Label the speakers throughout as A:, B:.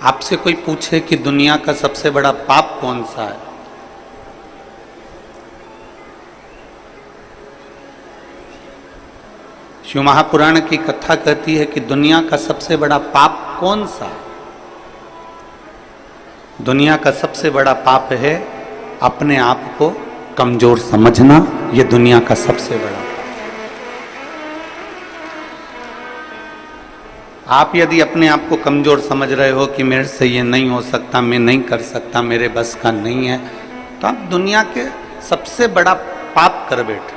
A: आपसे कोई पूछे कि दुनिया का सबसे बड़ा पाप कौन सा है, शिव महापुराण की कथा कहती है कि दुनिया का सबसे बड़ा पाप कौन सा है। दुनिया का सबसे बड़ा पाप है अपने आप को कमजोर समझना। यह दुनिया का सबसे बड़ा पाप। आप यदि अपने आप को कमजोर समझ रहे हो कि मेरे से ये नहीं हो सकता, मैं नहीं कर सकता, मेरे बस का नहीं है, तो आप दुनिया के सबसे बड़ा पाप कर बैठे।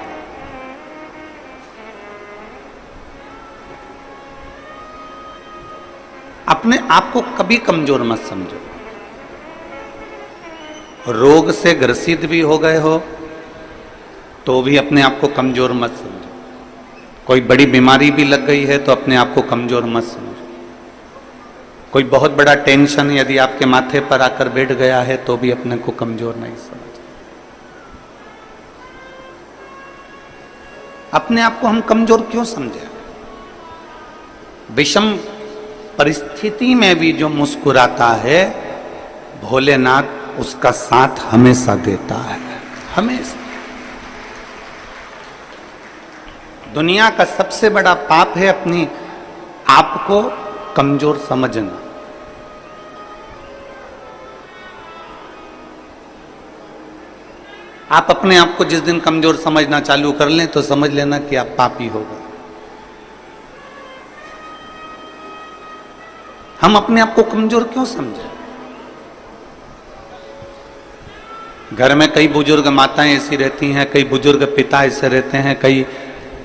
A: अपने आप को कभी कमजोर मत समझो। रोग से ग्रसित भी हो गए हो तो भी अपने आप को कमजोर मत समझो। कोई बड़ी बीमारी भी लग गई है तो अपने आप को कमजोर मत समझो। कोई बहुत बड़ा टेंशन यदि आपके माथे पर आकर बैठ गया है तो भी अपने को कमजोर नहीं समझो। अपने आप को हम कमजोर क्यों समझे? विषम परिस्थिति में भी जो मुस्कुराता है, भोलेनाथ उसका साथ हमेशा देता है, हमेशा। दुनिया का सबसे बड़ा पाप है अपनी आप को कमजोर समझना। आप अपने आप को जिस दिन कमजोर समझना चालू कर लें तो समझ लेना कि आप पापी हो गए। हम अपने आप को कमजोर क्यों समझे? घर में कई बुजुर्ग माताएं ऐसी रहती हैं, कई बुजुर्ग पिता ऐसे रहते हैं, कई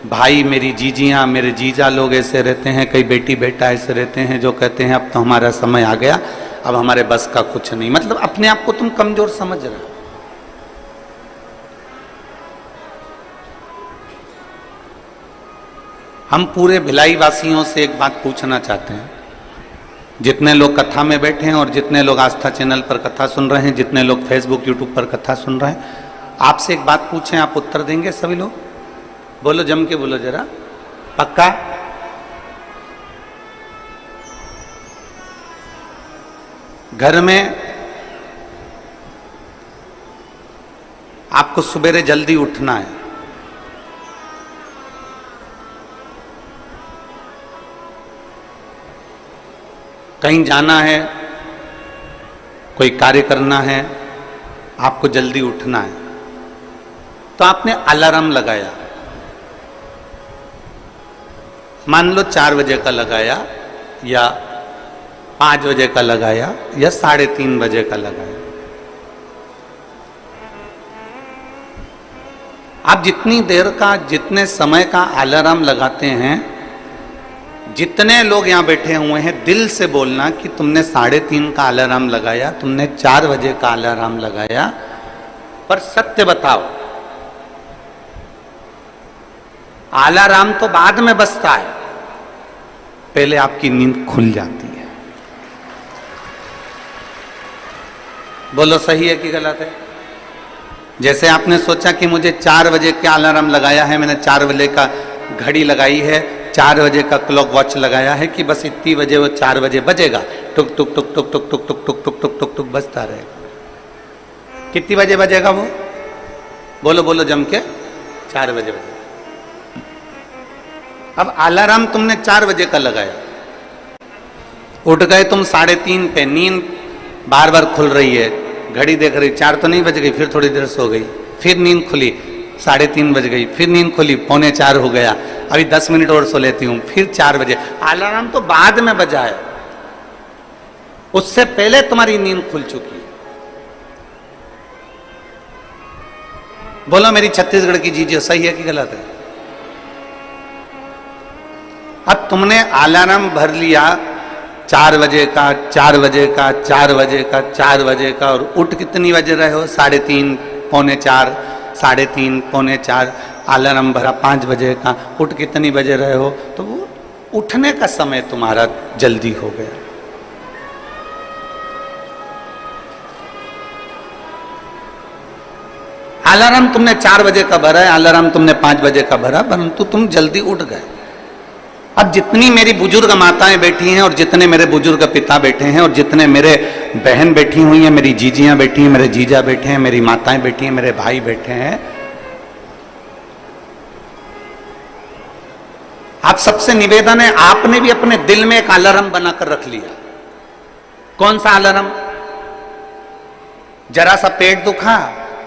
A: भाई मेरी जीजियां मेरे जीजा लोग ऐसे रहते हैं, कई बेटी बेटा ऐसे रहते हैं जो कहते हैं अब तो हमारा समय आ गया, अब हमारे बस का कुछ नहीं। मतलब अपने आप को तुम कमजोर समझ रहे हो। हम पूरे भिलाई वासियों से एक बात पूछना चाहते हैं, जितने लोग कथा में बैठे हैं और जितने लोग आस्था चैनल पर कथा सुन रहे हैं, जितने लोग फेसबुक यूट्यूब पर कथा सुन रहे हैं, आपसे एक बात पूछें, आप उत्तर देंगे सभी लोग? बोलो, जम के बोलो जरा, पक्का? घर में आपको सुबेरे जल्दी उठना है, कहीं जाना है, कोई कार्य करना है, आपको जल्दी उठना है, तो आपने अलार्म लगाया। मान लो 4 बजे का लगाया या 5 बजे का लगाया या 3:30 बजे का लगाया। आप जितनी देर का, जितने समय का अलार्म लगाते हैं, जितने लोग यहां बैठे हुए हैं, दिल से बोलना कि तुमने 3:30 का अलार्म लगाया, तुमने 4 बजे का अलार्म लगाया, पर सत्य बताओ, अलार्म तो बाद में बजता है, पहले आपकी नींद खुल जाती है। बोलो सही है कि गलत है? जैसे आपने सोचा कि मुझे 4 बजे का अलार्म लगाया है, मैंने 4 बजे का घड़ी लगाई है, 4 बजे का क्लॉक वॉच लगाया है कि बस इतनी बजे वो 4 बजे बजेगा, टुक टुक टुक टुक टुक टुक टुक टुक टुक टुक टुक टुक बजता रहेगा। कितनी बजे बजेगा वो? बोलो बोलो जम के, 4 बजे बजेगा। अब अलार्म तुमने 4 बजे का लगाया, उठ गए तुम 3:30 पे, नींद बार बार खुल रही है, घड़ी देख रही, 4 तो नहीं बज गई, फिर थोड़ी देर सो गई, फिर नींद खुली, 3:30 बज गई, फिर नींद खुली, 3:45 हो गया, अभी 10 मिनट और सो लेती हूं, फिर 4 बजे। अलार्म तो बाद में बजा है, उससे पहले तुम्हारी नींद खुल चुकी है। बोलो मेरी छत्तीसगढ़ की जीजिए, सही है कि गलत है? अब तुमने अलार्म भर लिया 4 बजे का, 4 बजे का, 4 बजे का, 4 बजे का, और उठ कितनी बजे रहे हो? 3:30, 3:45, 3:30, 3:45, अलार्म भरा 5 बजे का, उठ कितनी बजे रहे हो? तो वो उठने का समय तुम्हारा जल्दी हो गया। अलार्म तुमने 4 बजे का भरा है, अलार्म तुमने 5 बजे का भरा, परंतु तुम जल्दी उठ गए। अब जितनी मेरी बुजुर्ग माताएं बैठी हैं और जितने मेरे बुजुर्ग पिता बैठे हैं और जितने मेरे बहन बैठी हुई हैं, मेरी जीजियां बैठी हैं, मेरे जीजा बैठे हैं, मेरी माताएं बैठी हैं, मेरे भाई बैठे हैं, आप सबसे निवेदन है, आपने भी अपने दिल में एक अलार्म बनाकर रख लिया। कौन सा अलार्म? जरा सा पेट दुखा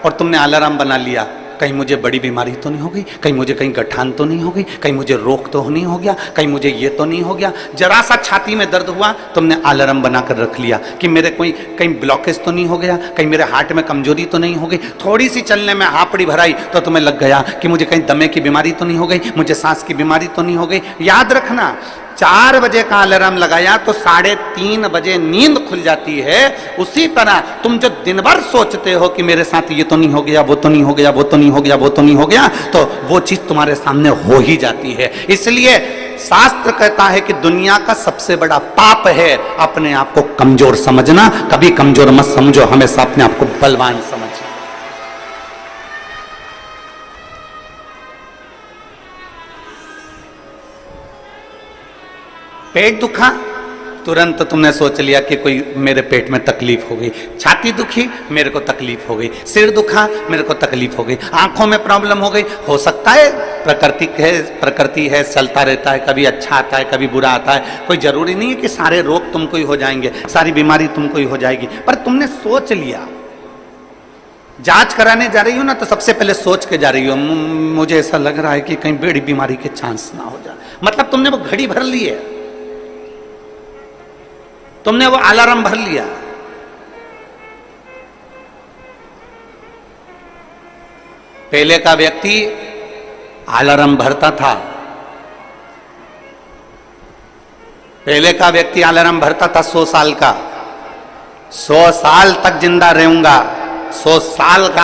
A: और तुमने अलार्म बना लिया, कहीं मुझे बड़ी बीमारी तो नहीं हो गई, कहीं मुझे कहीं गठान तो नहीं हो गई, कहीं मुझे रोग तो नहीं हो गया, कहीं मुझे ये तो नहीं हो गया। जरा सा छाती में दर्द हुआ, तुमने अलार्म बनाकर रख लिया कि मेरे कोई कहीं ब्लॉकेज तो नहीं हो गया, कहीं मेरे हार्ट में कमजोरी तो नहीं हो गई। थोड़ी सी चलने में हापड़ी भराई तो तुम्हें लग गया कि मुझे कहीं दमे की बीमारी तो नहीं हो गई, मुझे सांस की बीमारी तो नहीं हो गई। याद रखना, 4 बजे का अलार्म लगाया तो 3:30 बजे नींद खुल जाती है। उसी तरह तुम जो दिन भर सोचते हो कि मेरे साथ ये तो नहीं हो गया, वो तो नहीं हो गया, वो तो नहीं हो गया, वो तो नहीं हो गया, तो वो चीज तुम्हारे सामने हो ही जाती है। इसलिए शास्त्र कहता है कि दुनिया का सबसे बड़ा पाप है अपने आप को कमजोर समझना। कभी कमजोर मत समझो, हमेशा अपने आप को बलवान समझो। पेट दुखा, तुरंत तुमने सोच लिया कि कोई मेरे पेट में तकलीफ हो गई। छाती दुखी, मेरे को तकलीफ हो गई। सिर दुखा, मेरे को तकलीफ हो गई। आंखों में प्रॉब्लम हो गई। हो सकता है प्रकृति है, चलता रहता है, कभी अच्छा आता है, कभी बुरा आता है। कोई जरूरी नहीं है कि सारे रोग तुमको ही हो जाएंगे, सारी बीमारी तुमको ही हो जाएगी। पर तुमने सोच लिया, जांच कराने जा रही हो ना, तो सबसे पहले सोच के जा रही हो, मुझे ऐसा लग रहा है कि कहीं बड़ी बीमारी के चांस ना हो जाए। मतलब तुमने वो घड़ी भर ली है, तुमने वो अलार्म भर लिया। पहले का व्यक्ति अलार्म भरता था, पहले का व्यक्ति अलार्म भरता था 100 साल का, 100 साल तक जिंदा रहूंगा, 100 साल का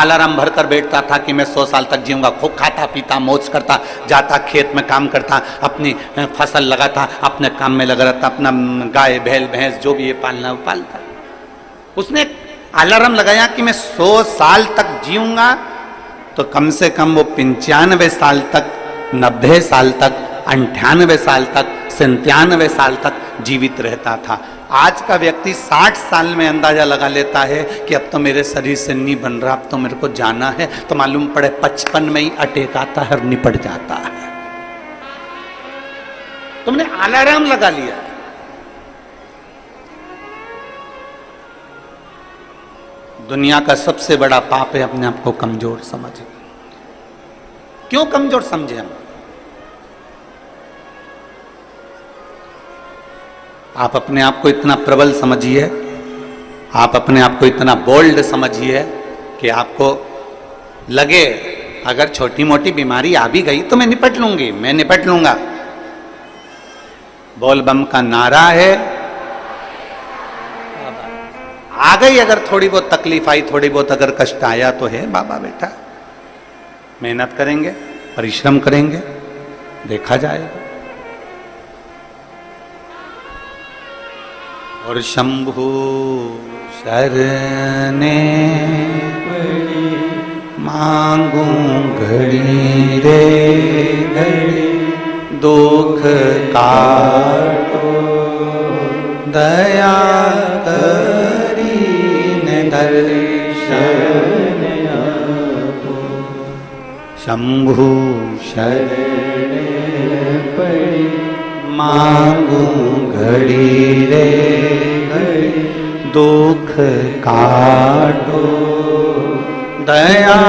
A: अलार्म भरकर बैठता था कि मैं 100 साल तक जीऊंगा। खूब खाता पीता मौज करता, जाता खेत में काम करता, अपनी फसल लगाता, अपने काम में लगा रहता, अपना गाय बैल भैंस जो भी ये पालना वो पालता। उसने अलार्म लगाया कि मैं 100 साल तक जीऊंगा, तो कम से कम वो 95 साल तक, 90 साल तक, 98 साल तक, 97 साल तक जीवित रहता था। आज का व्यक्ति 60 साल में अंदाजा लगा लेता है कि अब तो मेरे शरीर से नहीं बन रहा, अब तो मेरे को जाना है, तो मालूम पड़े 55 में ही अटैक आता है और निपट जाता है। तुमने अलार्म लगा लिया। दुनिया का सबसे बड़ा पाप है अपने आप को कमजोर समझ। क्यों कमजोर समझे हम? आप अपने आप को इतना प्रबल समझिए, आप अपने आप को इतना बोल्ड समझिए कि आपको लगे अगर छोटी मोटी बीमारी आ भी गई तो मैं निपट लूंगी, मैं निपट लूंगा। बोल बम का नारा है, आ गई अगर थोड़ी बहुत तकलीफ आई, थोड़ी बहुत अगर कष्ट आया तो है बाबा बेटा, मेहनत करेंगे, परिश्रम करेंगे, देखा जाएगा। और शंभु शरणे मांगू घड़ी रे घड़ी, दुख काटो दया करी ने दर्शन आपो। शंभु शरणे पड़ी मांगू घड़ी रे घड़ी, दुख काटो दया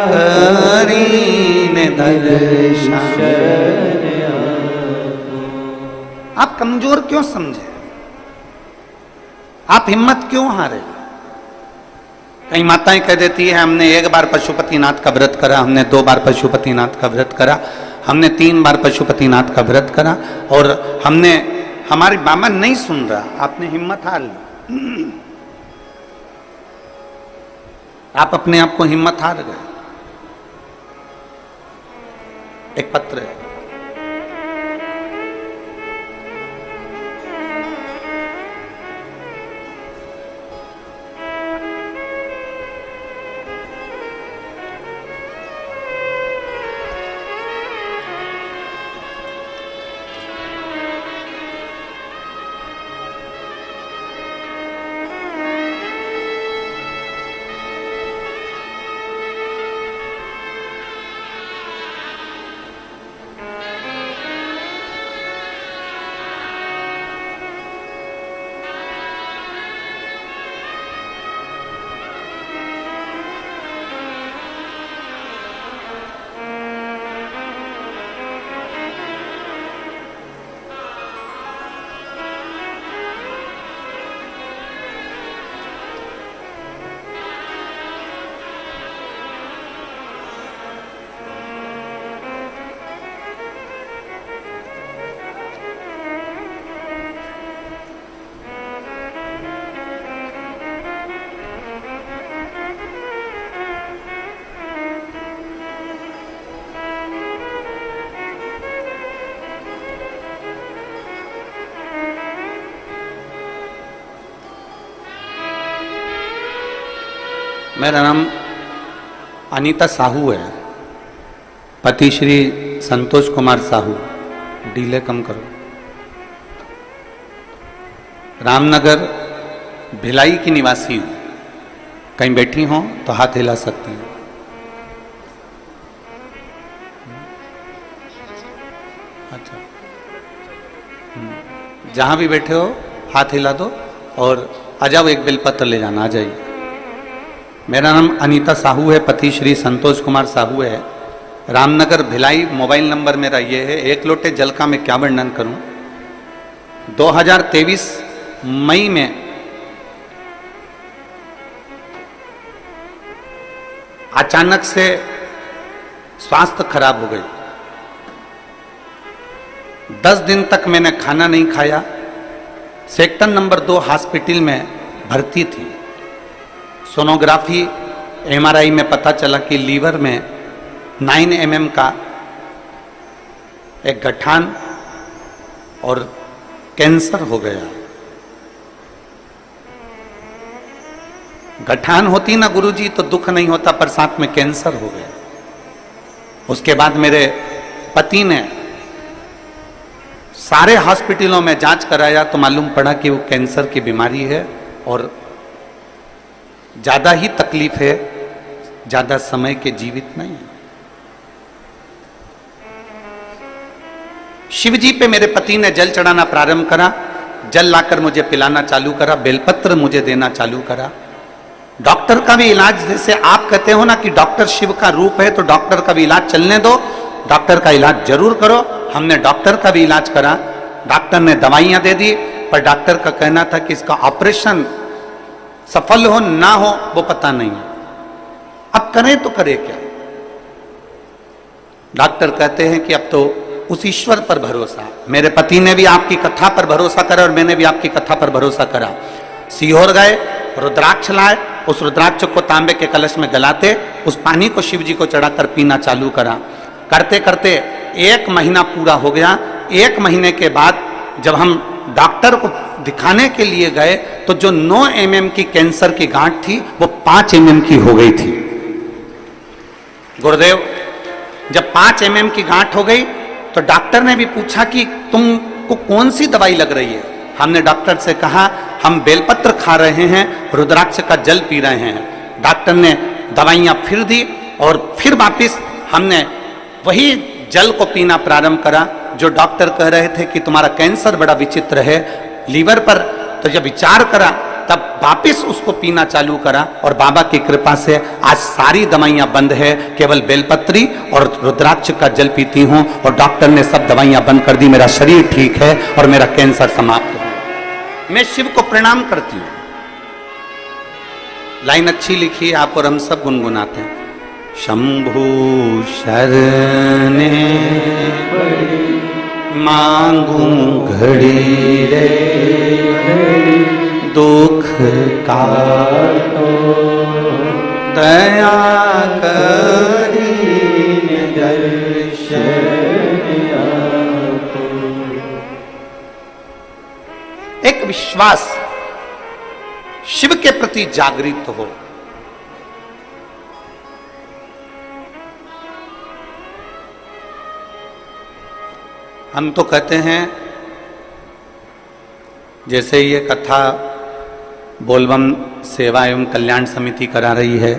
A: करीने दर्शन। आप कमजोर क्यों समझे? आप हिम्मत क्यों हारे? कई माताएं कह देती है हमने 1 बार पशुपतिनाथ का व्रत करा, हमने 2 बार पशुपतिनाथ का व्रत करा, हमने 3 बार पशुपतिनाथ का व्रत करा और हमने, हमारी बाबा नहीं सुन रहा। आपने हिम्मत हार ली, आप अपने आप को हिम्मत हार गए। एक पत्र है, मेरा नाम अनीता साहू है, पति श्री संतोष कुमार साहू। डीले कम करो। रामनगर भिलाई की निवासी हूँ। कहीं बैठी हो तो हाथ हिला सकती हैं। अच्छा, जहां भी बैठे हो हाथ हिला दो और आ जाओ, एक बेलपत्र ले जाना। आ जाइए। मेरा नाम अनीता साहू है, पति श्री संतोष कुमार साहू है। रामनगर भिलाई। मोबाइल नंबर मेरा ये है। एक लोटे जल का मैं क्या वर्णन करूं। 2023 मई में अचानक से स्वास्थ्य खराब हो गई। 10 दिन तक मैंने खाना नहीं खाया। सेक्टर नंबर 2 हॉस्पिटल में भर्ती थी। सोनोग्राफी MRI में पता चला कि लीवर में 9 mm का एक गठान और कैंसर हो गया। गठान होती ना गुरुजी तो दुख नहीं होता, पर साथ में कैंसर हो गया। उसके बाद मेरे पति ने सारे हॉस्पिटलों में जांच कराया तो मालूम पड़ा कि वो कैंसर की बीमारी है और ज्यादा ही तकलीफ है, ज्यादा समय के जीवित नहीं है। शिव जी पे मेरे पति ने जल चढ़ाना प्रारंभ करा। जल लाकर मुझे पिलाना चालू करा, बेलपत्र मुझे देना चालू करा। डॉक्टर का भी इलाज, जैसे आप कहते हो ना कि डॉक्टर शिव का रूप है, तो डॉक्टर का भी इलाज चलने दो, डॉक्टर का इलाज जरूर करो। हमने डॉक्टर का भी इलाज करा। डॉक्टर ने दवाइयां दे दी, पर डॉक्टर का कहना था कि इसका ऑपरेशन सफल हो ना हो वो पता नहीं है। अब करें तो करें क्या। डॉक्टर कहते हैं कि अब तो उस ईश्वर पर भरोसा। मेरे पति ने भी आपकी कथा पर भरोसा करा और मैंने भी आपकी कथा पर भरोसा करा। सीहोर गए, रुद्राक्ष लाए, उस रुद्राक्ष को तांबे के कलश में गलाते, उस पानी को शिव जी को चढ़ाकर पीना चालू करा। करते करते 1 महीना पूरा हो गया। 1 महीने के बाद जब हम डॉक्टर को दिखाने के लिए गए तो जो 9 mm की कैंसर की गांठ थी वो 5 mm की हो गई थी। गुरुदेव, जब 5 mm की गांठ हो गई तो डॉक्टर ने भी पूछा कि तुमको कौन सी दवाई लग रही है। हमने डॉक्टर से कहा हम बेलपत्र खा रहे हैं, रुद्राक्ष का जल पी रहे हैं। डॉक्टर ने दवाइयां फिर दी और फिर वापिस हमने वही जल को पीना प्रारंभ करा। जो डॉक्टर कह रहे थे कि तुम्हारा कैंसर बड़ा विचित्र है लीवर पर, तो जब विचार करा तब वापिस उसको पीना चालू करा और बाबा की कृपा से आज सारी दवाइयां बंद है, केवल बेलपत्री और रुद्राक्ष का जल पीती हूं और डॉक्टर ने सब दवाइयां बंद कर दी। मेरा शरीर ठीक है और मेरा कैंसर समाप्त हो। मैं शिव को प्रणाम करती हूं। लाइन अच्छी लिखी आप और हम सब गुनगुनाते हैं। शंभु शरणे मांगू घड़ी रे दुख काटो दया करी दर्शन आपो। एक विश्वास शिव के प्रति जागृत हो। हम तो कहते हैं, जैसे ये कथा बोलबम सेवा एवं कल्याण समिति करा रही है,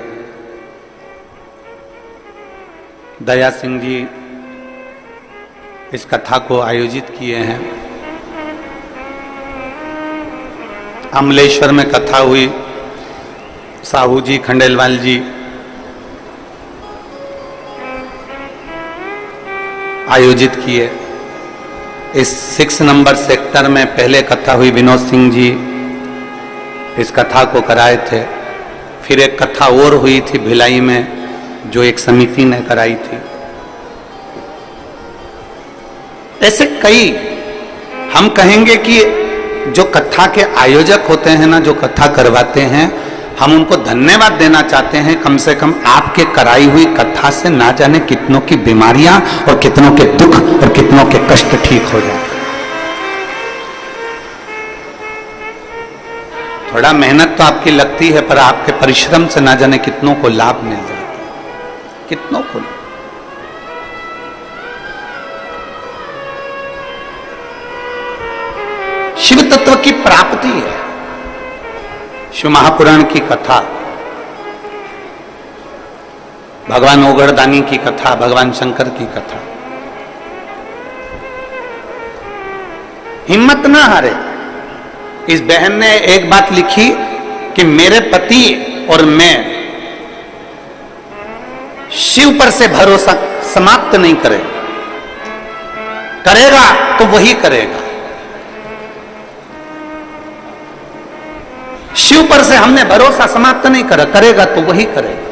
A: दया सिंह जी इस कथा को आयोजित किए हैं। अमलेश्वर में कथा हुई, साहू जी खंडेलवाल जी आयोजित किए। इस 6 नंबर सेक्टर में पहले कथा हुई, विनोद सिंह जी इस कथा को कराए थे। फिर एक कथा और हुई थी भिलाई में, जो एक समिति ने कराई थी। ऐसे कई हम कहेंगे कि जो कथा के आयोजक होते हैं ना, जो कथा करवाते हैं, हम उनको धन्यवाद देना चाहते हैं। कम से कम आपके कराई हुई कथा से ना जाने कितनों की बीमारियां और कितनों के दुख और कितनों के कष्ट ठीक हो जाए। थोड़ा मेहनत तो आपकी लगती है, पर आपके परिश्रम से ना जाने कितनों को लाभ मिल जाता है, कितनों को। शिव तत्व की प्राप्ति है। शिव महापुराण की कथा, भगवान ओगड़दानी की कथा, भगवान शंकर की कथा। हिम्मत ना हारे। इस बहन ने एक बात लिखी कि मेरे पति और मैं शिव पर से भरोसा समाप्त नहीं करें, करेगा तो वही करेगा। शिव पर से हमने भरोसा समाप्त नहीं करा, करेगा तो वही करेगा।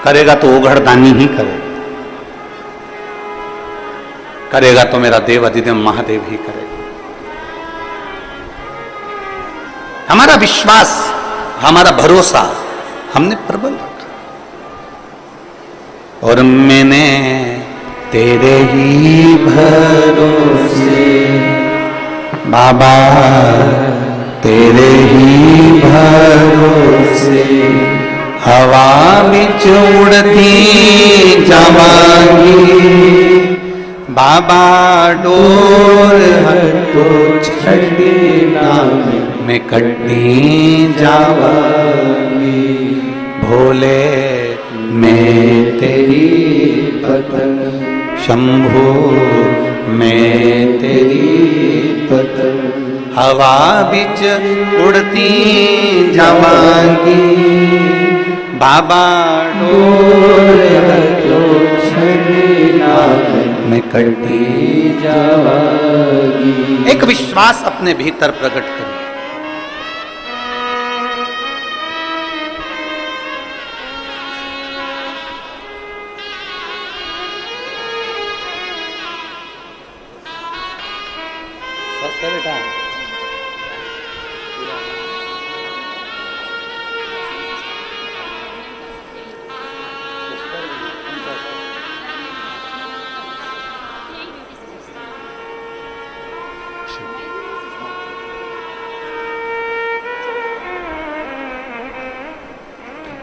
A: करेगा तो ओगड़दानी ही करेगा, करेगा तो मेरा देव अधिदेव महादेव ही करेगा। हमारा विश्वास, हमारा भरोसा हमने प्रबल रखा। और मैंने तेरे ही भरोसे बाबा, तेरे ही भरोसे हवा बिच उड़ती जावांगी बाबा, डोर हटो छड़ी नाम में कटी जावांगी। भोले मैं तेरी पतंग, शंभो मैं तेरी पतंग, हवा बिच उड़ती जावांगी बाबा, डोर हटो छड़ी नाम में कटी जावांगी। एक विश्वास अपने भीतर प्रकट करें। बेटा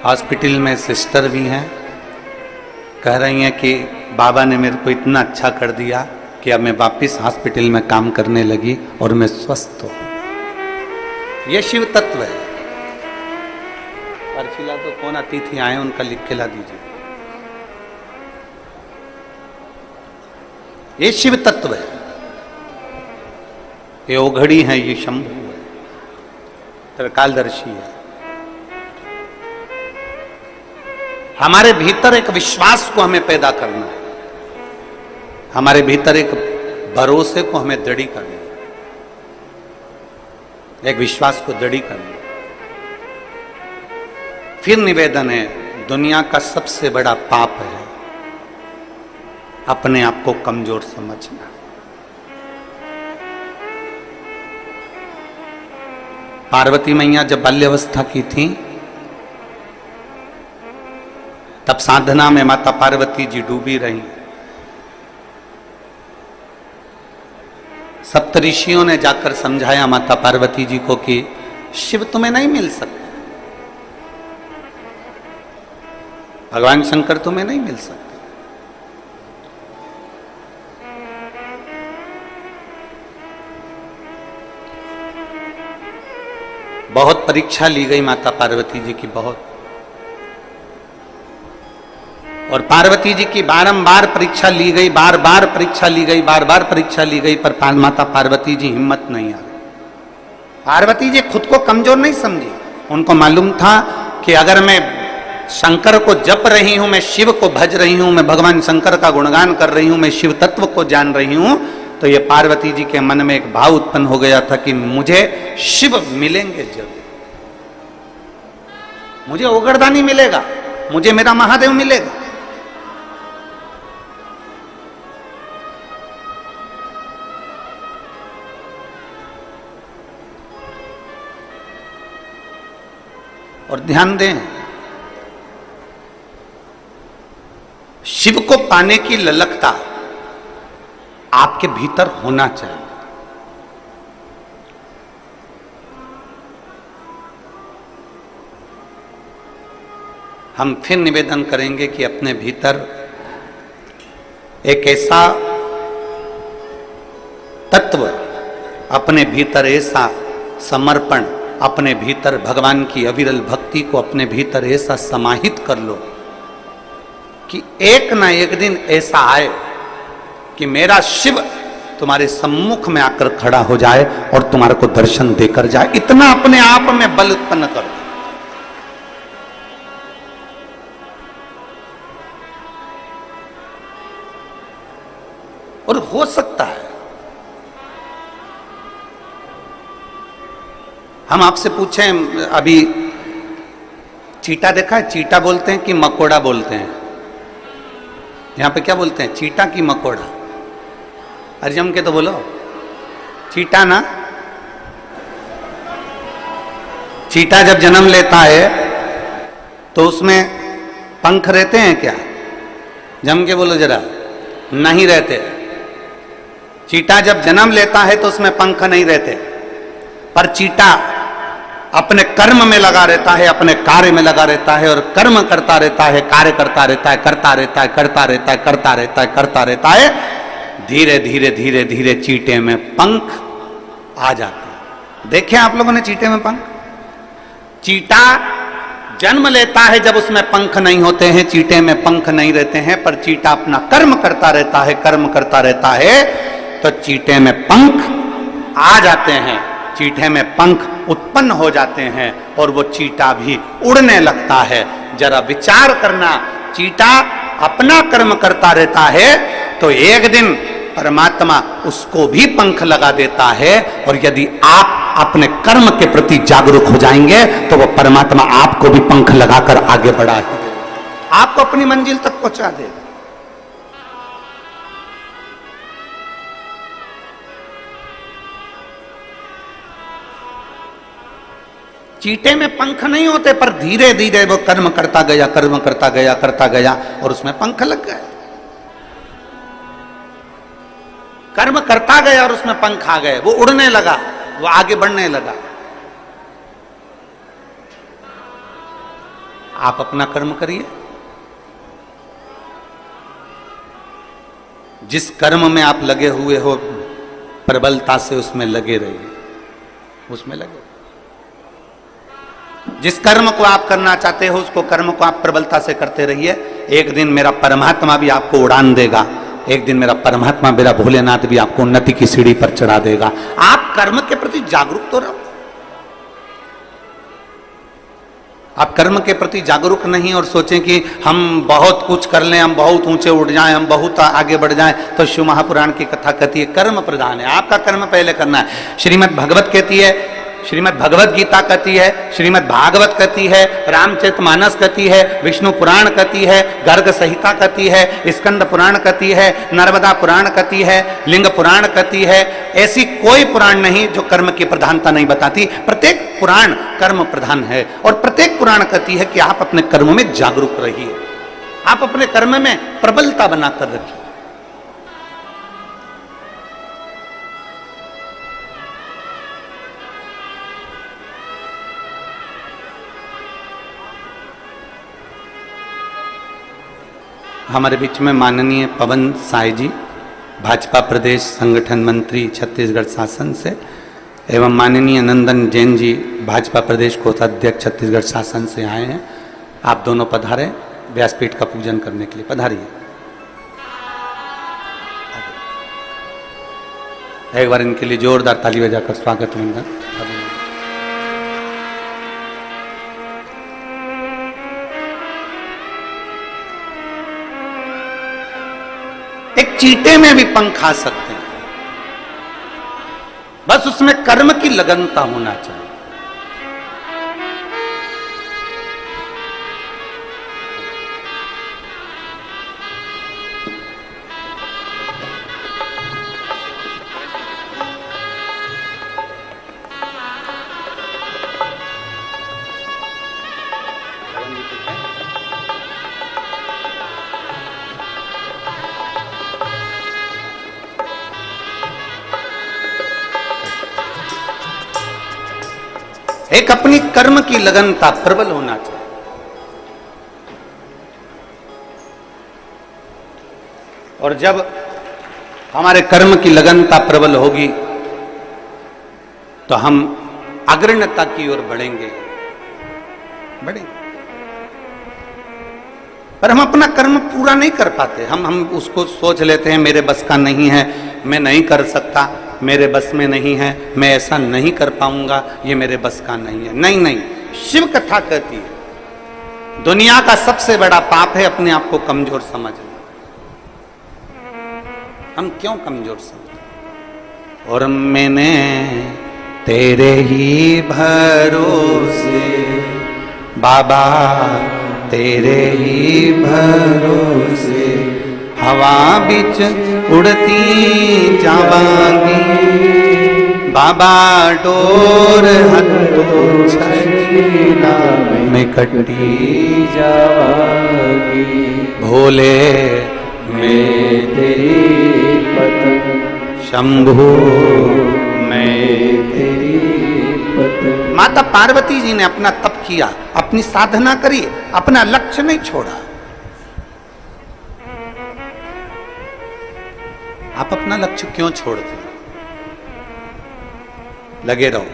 A: हॉस्पिटल में सिस्टर भी हैं, कह रही हैं कि बाबा ने मेरे को इतना अच्छा कर दिया कि अब मैं वापस हॉस्पिटल में काम करने लगी और मैं स्वस्थ हूं। यह शिव तत्व है। परचिला तो कौन अतिथि आए उनका लिख के ला दीजिए। ये शिव तत्व है, ये ओघड़ी है, ये शंभु है, त्रिकालदर्शी है। हमारे भीतर एक विश्वास को हमें पैदा करना है, हमारे भीतर एक भरोसे को हमें दृढ़ करना है, एक विश्वास को दृढ़ करना है। फिर निवेदन है, दुनिया का सबसे बड़ा पाप है अपने आप को कमजोर समझना। पार्वती मैया जब बाल्यावस्था की थी तब साधना में माता पार्वती जी डूबी रही। सप्तऋषियों ने जाकर समझाया माता पार्वती जी को कि शिव तुम्हें नहीं मिल सकते, भगवान शंकर तुम्हें नहीं मिल सकते। बहुत परीक्षा ली गई माता पार्वती जी की, बहुत, और पार्वती जी की बारंबार परीक्षा ली गई, बार बार परीक्षा ली गई, बार बार परीक्षा ली गई, पर माता पार्वती जी हिम्मत नहीं आ रही। पार्वती जी खुद को कमजोर नहीं समझी। उनको मालूम था कि अगर मैं शंकर को जप रही हूं, मैं शिव को भज रही हूं, मैं भगवान शंकर का गुणगान कर रही हूं, मैं शिव तत्व को जान रही हूं, तो ये पार्वती जी के मन में एक भाव उत्पन्न हो गया था कि मुझे शिव मिलेंगे जरूर, मुझे ओगड़दानी मिलेगा, मुझे मेरा महादेव मिलेगा। और ध्यान दें, शिव को पाने की ललकता आपके भीतर होना चाहिए। हम फिर निवेदन करेंगे कि अपने भीतर एक ऐसा तत्व, अपने भीतर ऐसा समर्पण, अपने भीतर भगवान की अविरल भक्ति को अपने भीतर ऐसा समाहित कर लो कि एक ना एक दिन ऐसा आए कि मेरा शिव तुम्हारे सम्मुख में आकर खड़ा हो जाए और तुम्हारे को दर्शन देकर जाए। इतना अपने आप में बल उत्पन्न कर दो। और हो सकता है, हम आपसे पूछें, अभी चीटा देखा है? चीटा बोलते हैं कि मकोड़ा बोलते हैं? यहां पे क्या बोलते हैं, चीटा की मकोड़ा? अरे जम के तो बोलो, चीटा ना। चीटा जब जन्म लेता है तो उसमें पंख रहते हैं क्या? जम के बोलो जरा। नहीं रहते। चीटा जब जन्म लेता है तो उसमें पंख नहीं रहते, पर चीटा अपने कर्म में लगा रहता है, अपने कार्य में लगा रहता है और कर्म करता रहता है, कार्य करता रहता है, करता रहता है, करता रहता है, करता रहता है, करता रहता है। धीरे धीरे धीरे धीरे चीटे में पंख आ जाते हैं। देखे आप लोगों ने चीटे में पंख? चीटा जन्म लेता है जब उसमें पंख नहीं होते हैं, चीटे में पंख नहीं रहते हैं, पर चीटा अपना कर्म करता रहता है, कर्म करता रहता है, तो चीटे में पंख आ जाते हैं, चीटे में पंख उत्पन्न हो जाते हैं और वो चीटा भी उड़ने लगता है। जरा विचार करना, चीटा अपना कर्म करता रहता है तो एक दिन परमात्मा उसको भी पंख लगा देता है, और यदि आप अपने कर्म के प्रति जागरूक हो जाएंगे तो वो परमात्मा आपको भी पंख लगाकर आगे बढ़ा देगा, आपको अपनी मंजिल तक पहुंचा देगा। चीटे में पंख नहीं होते, पर धीरे धीरे वो कर्म करता गया, कर्म करता गया, करता गया और उसमें पंख लग गए। कर्म करता गया और उसमें पंख आ गए, वो उड़ने लगा, वो आगे बढ़ने लगा। आप अपना कर्म करिए, जिस कर्म में आप लगे हुए हो प्रबलता से उसमें लगे रहिए, उसमें लगे। जिस कर्म को आप करना चाहते हो उसको कर्म को आप प्रबलता से करते रहिए। एक दिन मेरा परमात्मा भी आपको उड़ान देगा, एक दिन मेरा परमात्मा, मेरा भोलेनाथ भी आपको उन्नति की सीढ़ी पर चढ़ा देगा। आप कर्म के प्रति जागरूक तो रहो। आप कर्म के प्रति जागरूक नहीं और सोचें कि हम बहुत कुछ कर लें, हम बहुत ऊंचे उठ जाएं, हम बहुत आगे बढ़ जाएं, तो शिव महापुराण की कथा कहती है कर्म प्रधान है, आपका कर्म पहले करना है। श्रीमद् भगवत कहती है, श्रीमद् भगवत गीता कहती है, श्रीमद् भागवत कहती है, रामचरितमानस कहती है, विष्णु पुराण कहती है, गर्ग संहिता कहती है, स्कंद पुराण कहती है, नर्मदा पुराण कहती है, लिंग पुराण कहती है। ऐसी कोई पुराण नहीं जो कर्म की प्रधानता नहीं बताती। प्रत्येक पुराण कर्म प्रधान है और प्रत्येक पुराण कहती है कि आप अपने कर्म में जागरूक रहिए, आप अपने कर्म में प्रबलता बनाकर रखिए। हमारे बीच में माननीय पवन साय जी, भाजपा प्रदेश संगठन मंत्री छत्तीसगढ़ शासन से, एवं माननीय नंदन जैन जी, भाजपा प्रदेश कोषाध्यक्ष छत्तीसगढ़ शासन से आए हैं। आप दोनों पधारें, व्यासपीठ का पूजन करने के लिए पधारिए। एक बार इनके लिए जोरदार ताली बजाकर स्वागत वंदन। एक चीटे में भी पंख आ सकते हैं, बस उसमें कर्म की लगनता होना चाहिए। एक अपनी कर्म की लगनता प्रबल होना चाहिए। और जब हमारे कर्म की लगनता प्रबल होगी तो हम अग्रणता की ओर बढ़ेंगे। पर हम अपना कर्म पूरा नहीं कर पाते। हम उसको सोच लेते हैं मेरे बस का नहीं है, मैं नहीं कर सकता, मेरे बस में नहीं है, मैं ऐसा नहीं कर पाऊंगा, ये मेरे बस का नहीं है। नहीं नहीं, शिव कथा कहती है दुनिया का सबसे बड़ा पाप है अपने आप को कमजोर समझना। हम क्यों कमजोर समझते? और मैंने तेरे ही भरोसे बाबा, तेरे ही भरोसे हवा बिच उड़ती जावांगी बाबा, डोर हथों छठीला में कटी जावांगी। भोले मैं तेरी पत्नी, शंभू मैं तेरी पत्नी। माता पार्वती जी ने अपना तप किया, अपनी साधना करी, अपना लक्ष्य नहीं छोड़ा। आप अपना लक्ष्य क्यों छोड़ते? लगे रहो,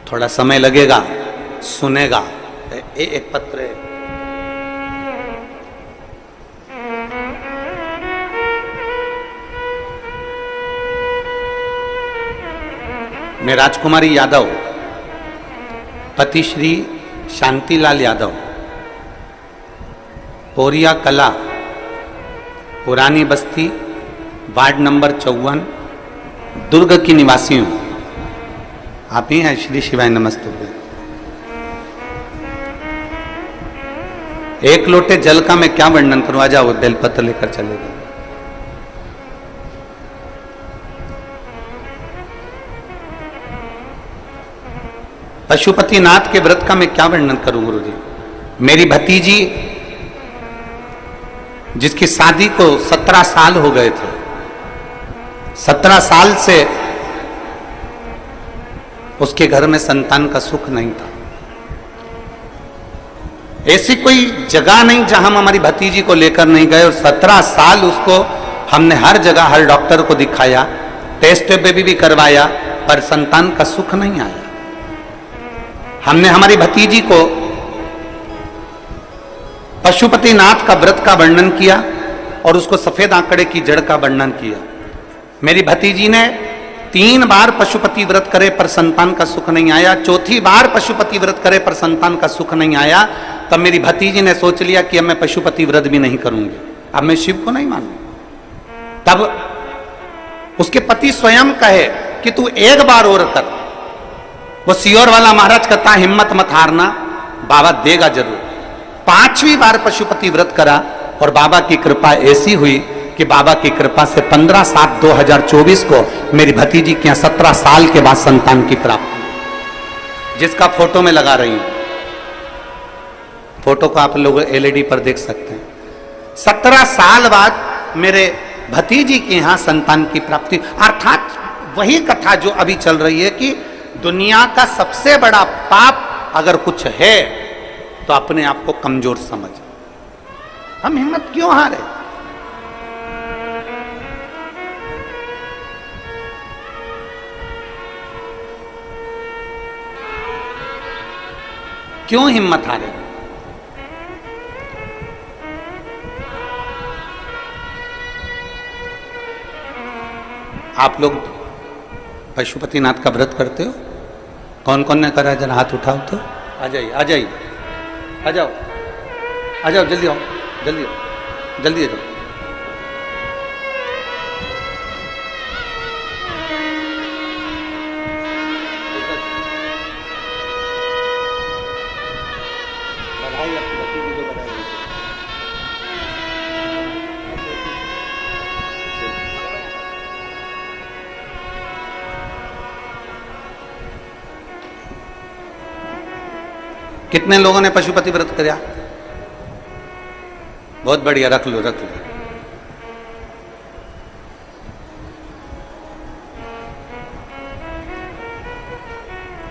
A: थोड़ा समय लगेगा, सुनेगा। एक पत्र है, मैं राजकुमारी यादव, पति श्री शांतिलाल यादव, पोरिया कला, पुरानी बस्ती, वार्ड नंबर 54, दुर्ग की निवासी हूं। आप ही हैं? श्री शिवाय नमस्तुभ्यं। एक लोटे जल का मैं क्या वर्णन करूं? आ जाओ, बेलपत्र लेकर चले गए। पशुपतिनाथ के व्रत का मैं क्या वर्णन करूं गुरु जी? मेरी भतीजी जिसकी शादी को 17 साल हो गए थे, 17 साल से उसके घर में संतान का सुख नहीं था। ऐसी कोई जगह नहीं जहां हम हमारी भतीजी को लेकर नहीं गए, और 17 साल उसको हमने हर जगह हर डॉक्टर को दिखाया, टेस्ट बेबी भी करवाया, पर संतान का सुख नहीं आया। हमने हमारी भतीजी को पशुपतिनाथ का व्रत का वर्णन किया और उसको सफेद आंकड़े की जड़ का वर्णन किया। मेरी भतीजी ने 3 बार पशुपति व्रत करे पर संतान का सुख नहीं आया। चौथी बार पशुपति व्रत करे पर संतान का सुख नहीं आया। तब मेरी भतीजी ने सोच लिया कि अब मैं पशुपति व्रत भी नहीं करूंगी, अब मैं शिव को नहीं मानूंगी। तब उसके पति स्वयं कहे कि तू एक बार और कर। वो सियोर वाला महाराज कहता हिम्मत मत हारना, बाबा देगा जरूर। 5वीं बार पशुपति व्रत करा और बाबा की कृपा ऐसी हुई कि बाबा की कृपा से 15/7/2024 को मेरी भतीजी के यहाँ 17 साल के बाद संतान की प्राप्ति, जिसका फोटो में लगा रही हूं। फोटो को आप लोग LED पर देख सकते हैं। 17 साल बाद मेरे भतीजी के यहाँ संतान की प्राप्ति। अर्थात वही कथा जो अभी चल रही है कि दुनिया का सबसे बड़ा पाप अगर कुछ है तो अपने आप को कमजोर समझ। हम हिम्मत क्यों हारे? क्यों हिम्मत हारे? आप लोग पशुपतिनाथ का व्रत करते हो? कौन कौन ने करा? जरा हाथ उठाओ तो। आ जाइए, आ जाइए, आ जाओ, आ जाओ, जल्दी आओ, जल्दी आओ, जल्दी आ जाओ। बधाई आपकी भतीजी को, बधाई। कितने लोगों ने पशुपति व्रत किया? बहुत बढ़िया, रख लो, रख लो।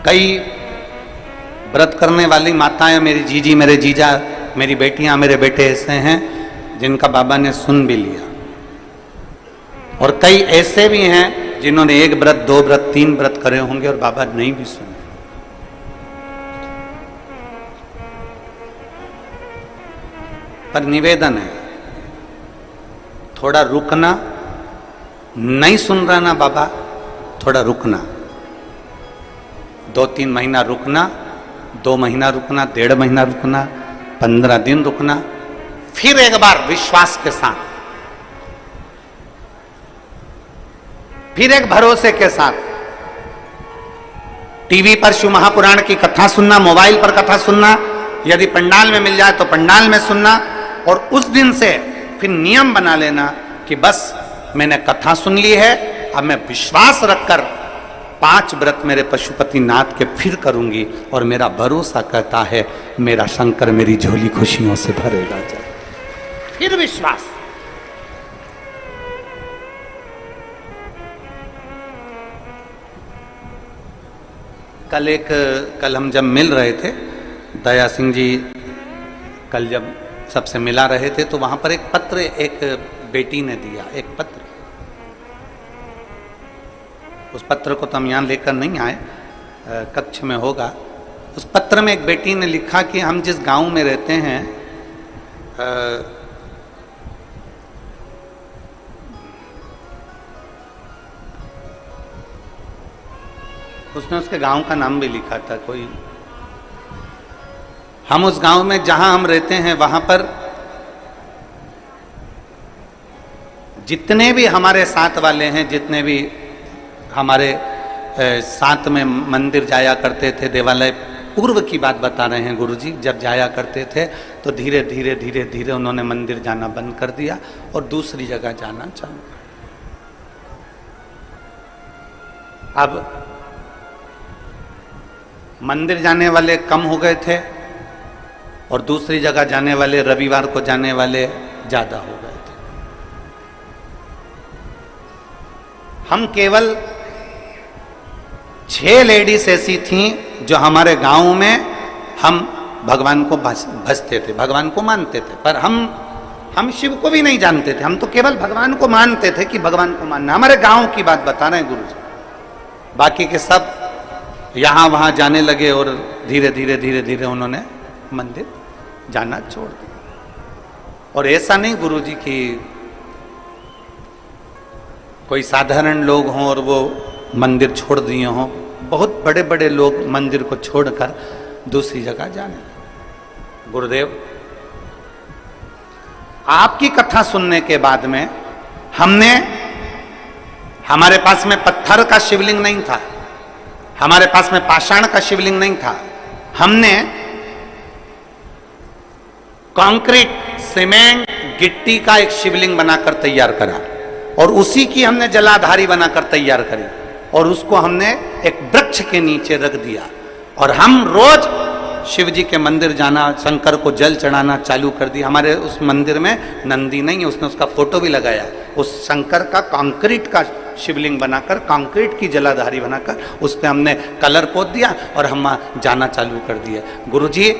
A: कई व्रत करने वाली माताएं, मेरी जीजी, मेरे जीजा, मेरी बेटियां, मेरे बेटे ऐसे हैं जिनका बाबा ने सुन भी लिया। और कई ऐसे भी हैं जिन्होंने 1 व्रत, 2 व्रत, 3 व्रत करे होंगे और बाबा नहीं भी सुने। पर निवेदन है, थोड़ा रुकना, नहीं सुन रहा ना बाबा, थोड़ा रुकना, 2-3 महीना रुकना, 2 महीना रुकना, 1.5 महीना रुकना, 15 दिन रुकना, फिर एक बार विश्वास के साथ, फिर एक भरोसे के साथ टीवी पर शिव महापुराण की कथा सुनना, मोबाइल पर कथा सुनना, यदि पंडाल में मिल जाए तो पंडाल में सुनना, और उस दिन से फिर नियम बना लेना कि बस मैंने कथा सुन ली है, अब मैं विश्वास रखकर 5 व्रत मेरे पशुपति नाथ के फिर करूंगी, और मेरा भरोसा कहता है मेरा शंकर मेरी झोली खुशियों से भरेगा। जाए फिर विश्वास। कल हम जब मिल रहे थे, दया सिंह जी कल जब सबसे मिला रहे थे, तो वहां पर एक पत्र एक बेटी ने दिया, एक पत्र। उस पत्र को तो हम यहां लेकर नहीं आए, कक्ष में होगा। उस पत्र में एक बेटी ने लिखा कि हम जिस गांव में रहते हैं, उसने उसके गांव का नाम भी लिखा था कोई। हम उस गांव में जहां हम रहते हैं वहां पर जितने भी हमारे साथ वाले हैं, जितने भी हमारे साथ में मंदिर जाया करते थे, देवालय, पूर्व की बात बता रहे हैं गुरुजी, जब जाया करते थे तो धीरे धीरे धीरे धीरे उन्होंने मंदिर जाना बंद कर दिया और दूसरी जगह जाना चालू कर। अब मंदिर जाने वाले कम हो गए थे और दूसरी जगह जाने वाले, रविवार को जाने वाले ज्यादा हो गए थे। हम केवल 6 लेडीज ऐसी थीं जो हमारे गांव में हम भगवान को भजते थे, भगवान को मानते थे, पर हम शिव को भी नहीं जानते थे, हम तो केवल भगवान को मानते थे कि भगवान को मानना। हमारे गांव की बात बता रहे हैं गुरु जी। बाकी के सब यहां वहां जाने लगे और धीरे धीरे धीरे धीरे उन्होंने मंदिर जाना छोड़ दिया। और ऐसा नहीं गुरु जी कि कोई साधारण लोग हों और वो मंदिर छोड़ दिए हों, बहुत बड़े बड़े लोग मंदिर को छोड़कर दूसरी जगह जाने लगे। गुरुदेव, आपकी कथा सुनने के बाद में हमारे पास में पत्थर का शिवलिंग नहीं था, हमारे पास में पाषाण का शिवलिंग नहीं था, हमने कंक्रीट, सीमेंट, गिट्टी का एक शिवलिंग बनाकर तैयार करा और उसी की हमने जलाधारी बनाकर तैयार करी और उसको हमने एक वृक्ष के नीचे रख दिया और हम रोज शिव जी के मंदिर जाना, शंकर को जल चढ़ाना चालू कर दिया। हमारे उस मंदिर में नंदी नहीं है, उसने उसका फोटो भी लगाया। उस शंकर का कंक्रीट का शिवलिंग बनाकर, कंक्रीट की जलाधारी बनाकर उस पर हमने कलर पोत दिया और हम जाना चालू कर दिया। गुरुजी,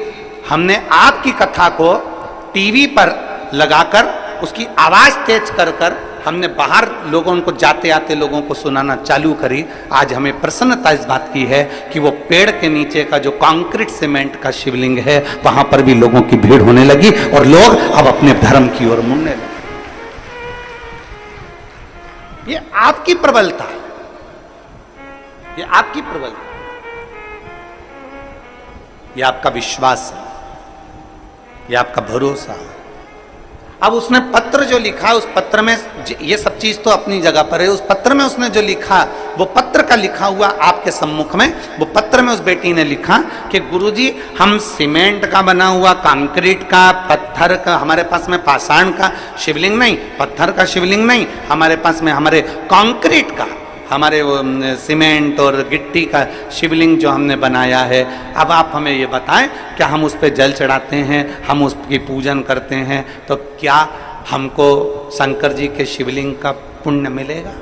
A: हमने आपकी कथा को टीवी पर लगाकर उसकी आवाज तेज कर कर हमने बाहर लोगों को, जाते आते लोगों को सुनाना चालू करी। आज हमें प्रसन्नता इस बात की है कि वो पेड़ के नीचे का जो कंक्रीट सीमेंट का शिवलिंग है वहां पर भी लोगों की भीड़ होने लगी और लोग अब अपने धर्म की ओर मुड़ने लगे। ये आपकी प्रबलता है, ये आपकी प्रबलता, ये आपका विश्वास है, ये आपका भरोसा है। अब उसने पत्र जो लिखा, उस पत्र में ये सब चीज तो अपनी जगह पर है, उस पत्र में उसने जो लिखा, वो पत्र का लिखा हुआ आपके सम्मुख में, वो पत्र में उस बेटी ने लिखा कि गुरुजी, हम सीमेंट का बना हुआ, कंक्रीट का, पत्थर का, हमारे पास में पाषाण का शिवलिंग नहीं, पत्थर का शिवलिंग नहीं, हमारे पास में हमारे कंक्रीट का, हमारे वो सीमेंट और गिट्टी का शिवलिंग जो हमने बनाया है। अब आप हमें ये बताएं, क्या हम उस पर जल चढ़ाते हैं, हम उसकी पूजन करते हैं, तो क्या हमको शंकर जी के शिवलिंग का पुण्य मिलेगा?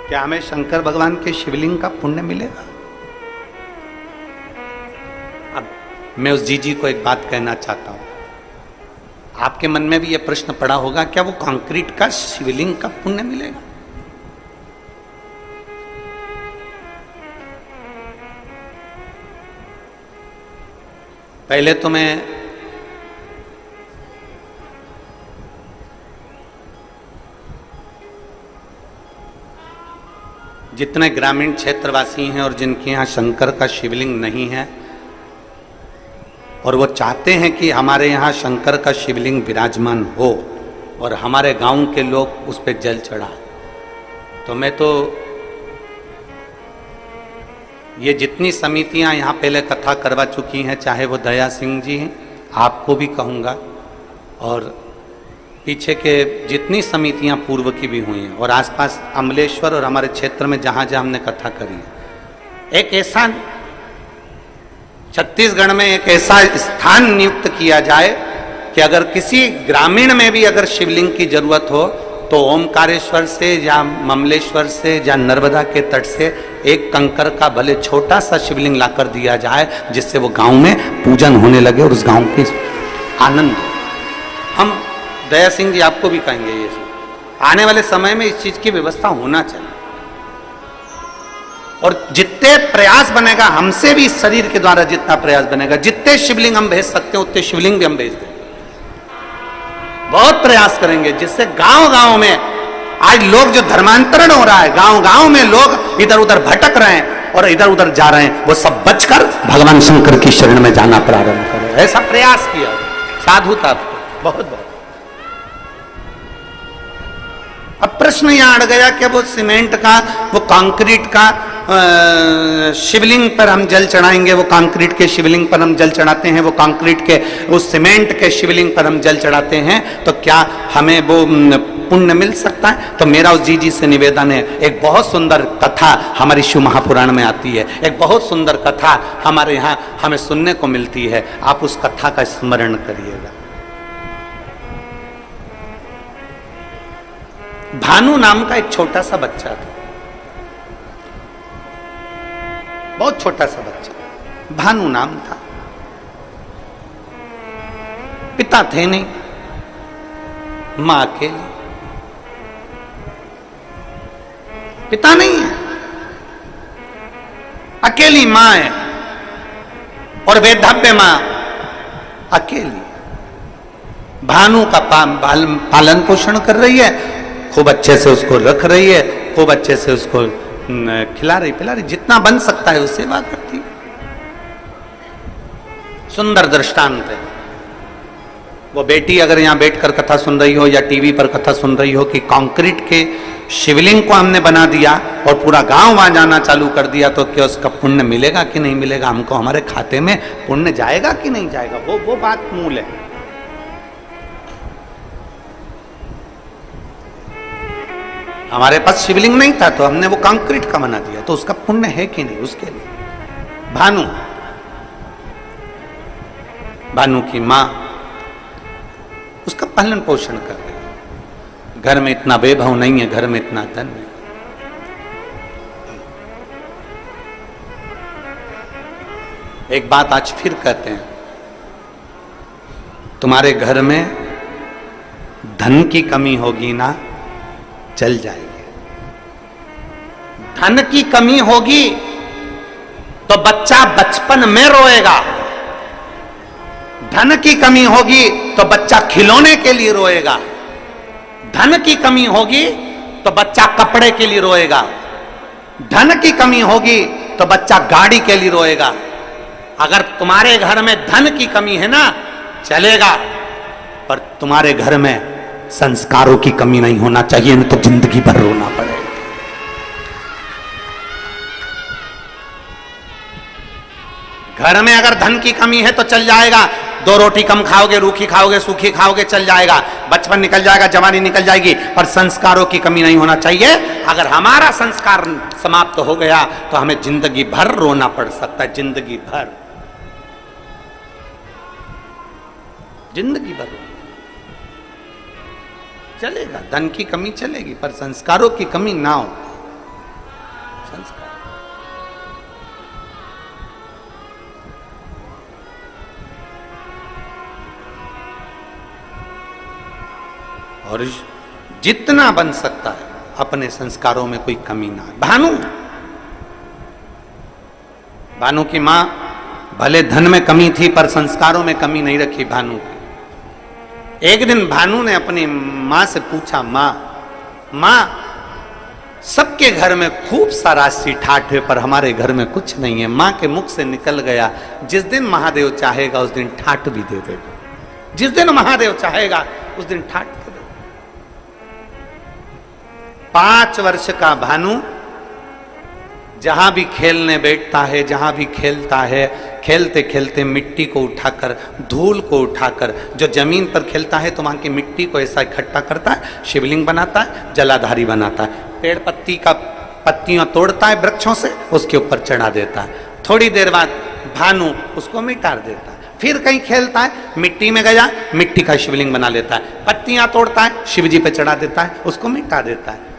A: क्या हमें शंकर भगवान के शिवलिंग का पुण्य मिलेगा? अब मैं उस जीजी को एक बात कहना चाहता हूं। आपके मन में भी यह प्रश्न पड़ा होगा, क्या वो कंक्रीट का शिवलिंग का पुण्य मिलेगा? पहले तो मैं जितने ग्रामीण क्षेत्रवासी हैं और जिनके यहाँ शंकर का शिवलिंग नहीं है और वो चाहते हैं कि हमारे यहाँ शंकर का शिवलिंग विराजमान हो और हमारे गांव के लोग उस पर जल चढ़ा, तो मैं तो ये जितनी समितियां यहाँ पहले कथा करवा चुकी हैं, चाहे वो दया सिंह जी हैं, आपको भी कहूँगा, और पीछे के जितनी समितियां पूर्व की भी हुई हैं और आसपास अमलेश्वर और हमारे क्षेत्र में जहाँ जहाँ हमने कथा करी है, एक ऐसा छत्तीसगढ़ में एक ऐसा स्थान नियुक्त किया जाए कि अगर किसी ग्रामीण में भी अगर शिवलिंग की जरूरत हो तो ओमकारेश्वर से या ममलेश्वर से या नर्मदा के तट से एक कंकर का भले छोटा सा शिवलिंग लाकर दिया जाए, जिससे वो गांव में पूजन होने लगे और उस गांव के आनंद। हम दया सिंह जी आपको भी कहेंगे, ये आने वाले समय में इस चीज की व्यवस्था होना चाहिए और जितने प्रयास बनेगा हमसे भी, इस शरीर के द्वारा जितना प्रयास बनेगा, जितने शिवलिंग हम भेज सकते हैं उतने शिवलिंग भी हम भेज देंगे। बहुत प्रयास करेंगे जिससे गांव गांव में आज लोग जो धर्मांतरण हो रहा है, गांव गांव में लोग इधर उधर भटक रहे हैं और इधर उधर जा रहे हैं, वो सब बचकर भगवान शंकर की शरण में जाना प्रारंभ करें। ऐसा प्रयास किया, साधुता बहुत बहुत। अब प्रश्न यहां अड़ गया कि वो सीमेंट का, वो कंक्रीट का शिवलिंग पर हम जल चढ़ाएंगे, वो कंक्रीट के शिवलिंग पर हम जल चढ़ाते हैं, वो कंक्रीट के उस सीमेंट के शिवलिंग पर हम जल चढ़ाते हैं, तो क्या हमें वो पुण्य मिल सकता है? तो मेरा उस जी से निवेदन है, एक बहुत सुंदर कथा हमारी शिव महापुराण में आती है, एक बहुत सुंदर कथा हमारे यहाँ हमें सुनने को मिलती है, आप उस कथा का स्मरण करिएगा। भानु नाम का एक छोटा सा बच्चा था, बहुत छोटा सा बच्चा, भानु नाम था। पिता थे नहीं, मां अकेली, पिता नहीं है, अकेली मां है और वेधव्य मां अकेली। भानु का पालन पोषण कर रही है, खूब अच्छे से उसको रख रही है, खूब अच्छे से उसको खिला रही पिला रही, जितना बन सकता है उससे सेवा करती। सुंदर दृष्टांत है। वो बेटी अगर यहां बैठकर कथा सुन रही हो या टीवी पर कथा सुन रही हो कि कंक्रीट के शिवलिंग को हमने बना दिया और पूरा गांव वहां जाना चालू कर दिया, तो क्या उसका पुण्य मिलेगा कि नहीं मिलेगा? हमको हमारे खाते में पुण्य जाएगा कि नहीं जाएगा? वो बात मूल है। हमारे पास शिवलिंग नहीं था तो हमने वो कंक्रीट का बना दिया, तो उसका पुण्य है कि नहीं? उसके लिए भानु की मां उसका पालन पोषण कर रही है। घर में इतना वैभव नहीं है, घर में इतना धन नहीं। एक बात आज फिर कहते हैं, तुम्हारे घर में धन की कमी होगी ना, चल जाएगी। धन की कमी होगी तो बच्चा बचपन में रोएगा, धन की कमी होगी तो बच्चा खिलौने के लिए रोएगा, धन की कमी होगी तो बच्चा कपड़े के लिए रोएगा, धन की कमी होगी तो बच्चा गाड़ी के लिए रोएगा। अगर तुम्हारे घर में धन की कमी है ना, चलेगा, पर तुम्हारे घर में संस्कारों की कमी नहीं होना चाहिए, नहीं तो जिंदगी भर रोना पड़ेगा। घर में अगर धन की कमी है तो चल जाएगा, 2 रोटी कम खाओगे, रूखी खाओगे, सूखी खाओगे, चल जाएगा, बचपन निकल जाएगा, जवानी निकल जाएगी, पर संस्कारों की कमी नहीं होना चाहिए। अगर हमारा संस्कार समाप्त हो गया तो हमें जिंदगी भर रोना पड़ सकता है, जिंदगी भर, जिंदगी भर चलेगा। धन की कमी चलेगी पर संस्कारों की कमी ना हो। संस्कार और जितना बन सकता है अपने संस्कारों में कोई कमी ना है। भानु की मां भले धन में कमी थी पर संस्कारों में कमी नहीं रखी भानु की। एक दिन भानु ने अपनी मां से पूछा, मां सबके घर में खूब सारा सी ठाठ है पर हमारे घर में कुछ नहीं है। मां के मुख से निकल गया, जिस दिन महादेव चाहेगा उस दिन ठाठ भी दे देगा। जिस दिन महादेव चाहेगा उस दिन ठाठ दे देगा। 5 वर्ष का भानु जहां भी खेलने बैठता है, जहां भी खेलता है, खेलते खेलते मिट्टी को उठाकर, धूल को उठाकर, जो जमीन पर खेलता है तो वहां की मिट्टी को ऐसा इकट्ठा करता है, शिवलिंग बनाता है, जलाधारी बनाता है। पेड़ पत्तियां तोड़ता है वृक्षों से, उसके ऊपर चढ़ा देता है। थोड़ी देर बाद भानु उसको मिटा देता है। फिर कहीं खेलता है, मिट्टी में गया, मिट्टी का शिवलिंग बना लेता है। पत्तियां तोड़ता है, शिवजी पे चढ़ा देता है, उसको मिटा देता है।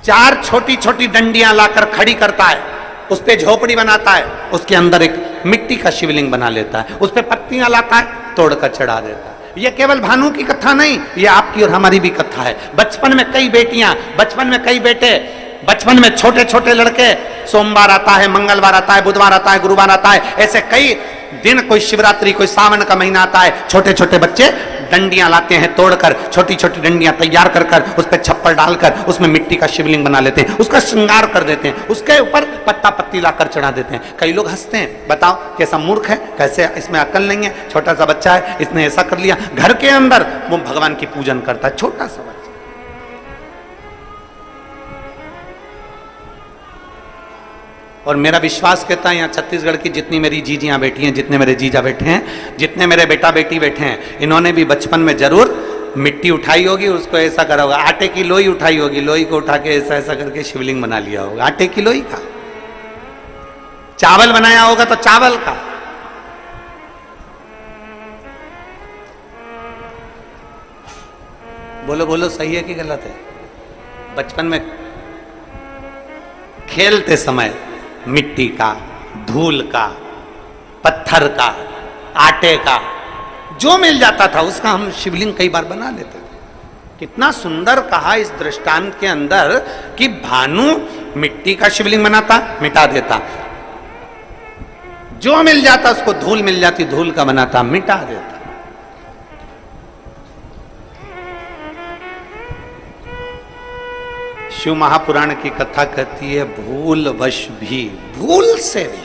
A: 4 छोटी छोटी डंडियां लाकर खड़ी करता है, उस पे झोपड़ी बनाता है, उसके अंदर एक मिट्टी का शिवलिंग बना लेता है, उस पे पत्तियां लाता है, तोड़कर चढ़ा देता है। ये केवल भानु की कथा नहीं, ये आपकी और हमारी भी कथा है। बचपन में कई बेटियां, बचपन में कई बेटे, बचपन में छोटे छोटे लड़के, सोमवार आता है, मंगलवार आता है, बुधवार आता है, गुरुवार आता है, ऐसे कई दिन, कोई शिवरात्रि, कोई सावन का महीना आता है, छोटे छोटे बच्चे डंडियां लाते हैं तोड़कर, छोटी छोटी डंडियां तैयार कर कर उस पर छप्पर डालकर उसमें मिट्टी का शिवलिंग बना लेते हैं, उसका श्रृंगार कर देते हैं, उसके ऊपर पत्ता पत्ती लाकर चढ़ा देते हैं। कई लोग हंसते हैं, बताओ कैसा मूर्ख है, कैसे इसमें अकल नहीं है, छोटा सा बच्चा है, इसने ऐसा कर लिया। घर के अंदर वो भगवान की पूजन करता है, छोटा सा बच्चा। और मेरा विश्वास कहता है यहाँ छत्तीसगढ़ की जितनी मेरी जीजियां बैठी हैं, जितने मेरे जीजा बैठे हैं, जितने मेरे बेटा बेटी बैठे हैं, इन्होंने भी बचपन में जरूर मिट्टी उठाई होगी, उसको ऐसा करा होगा। आटे की लोई उठाई होगी, लोई को उठा के ऐसा ऐसा करके शिवलिंग बना लिया होगा, आटे की लोई का। चावल बनाया होगा तो चावल का। बोलो बोलो, सही है कि गलत है? बचपन में खेलते समय मिट्टी का, धूल का, पत्थर का, आटे का, जो मिल जाता था उसका हम शिवलिंग कई बार बना लेते थे। कितना सुंदर कहा इस दृष्टांत के अंदर कि भानु मिट्टी का शिवलिंग बनाता, मिटा देता, जो मिल जाता उसको, धूल मिल जाती धूल का बनाता, मिटा देता। शिव महापुराण की कथा कहती है, भूल वश भी, भूल से भी,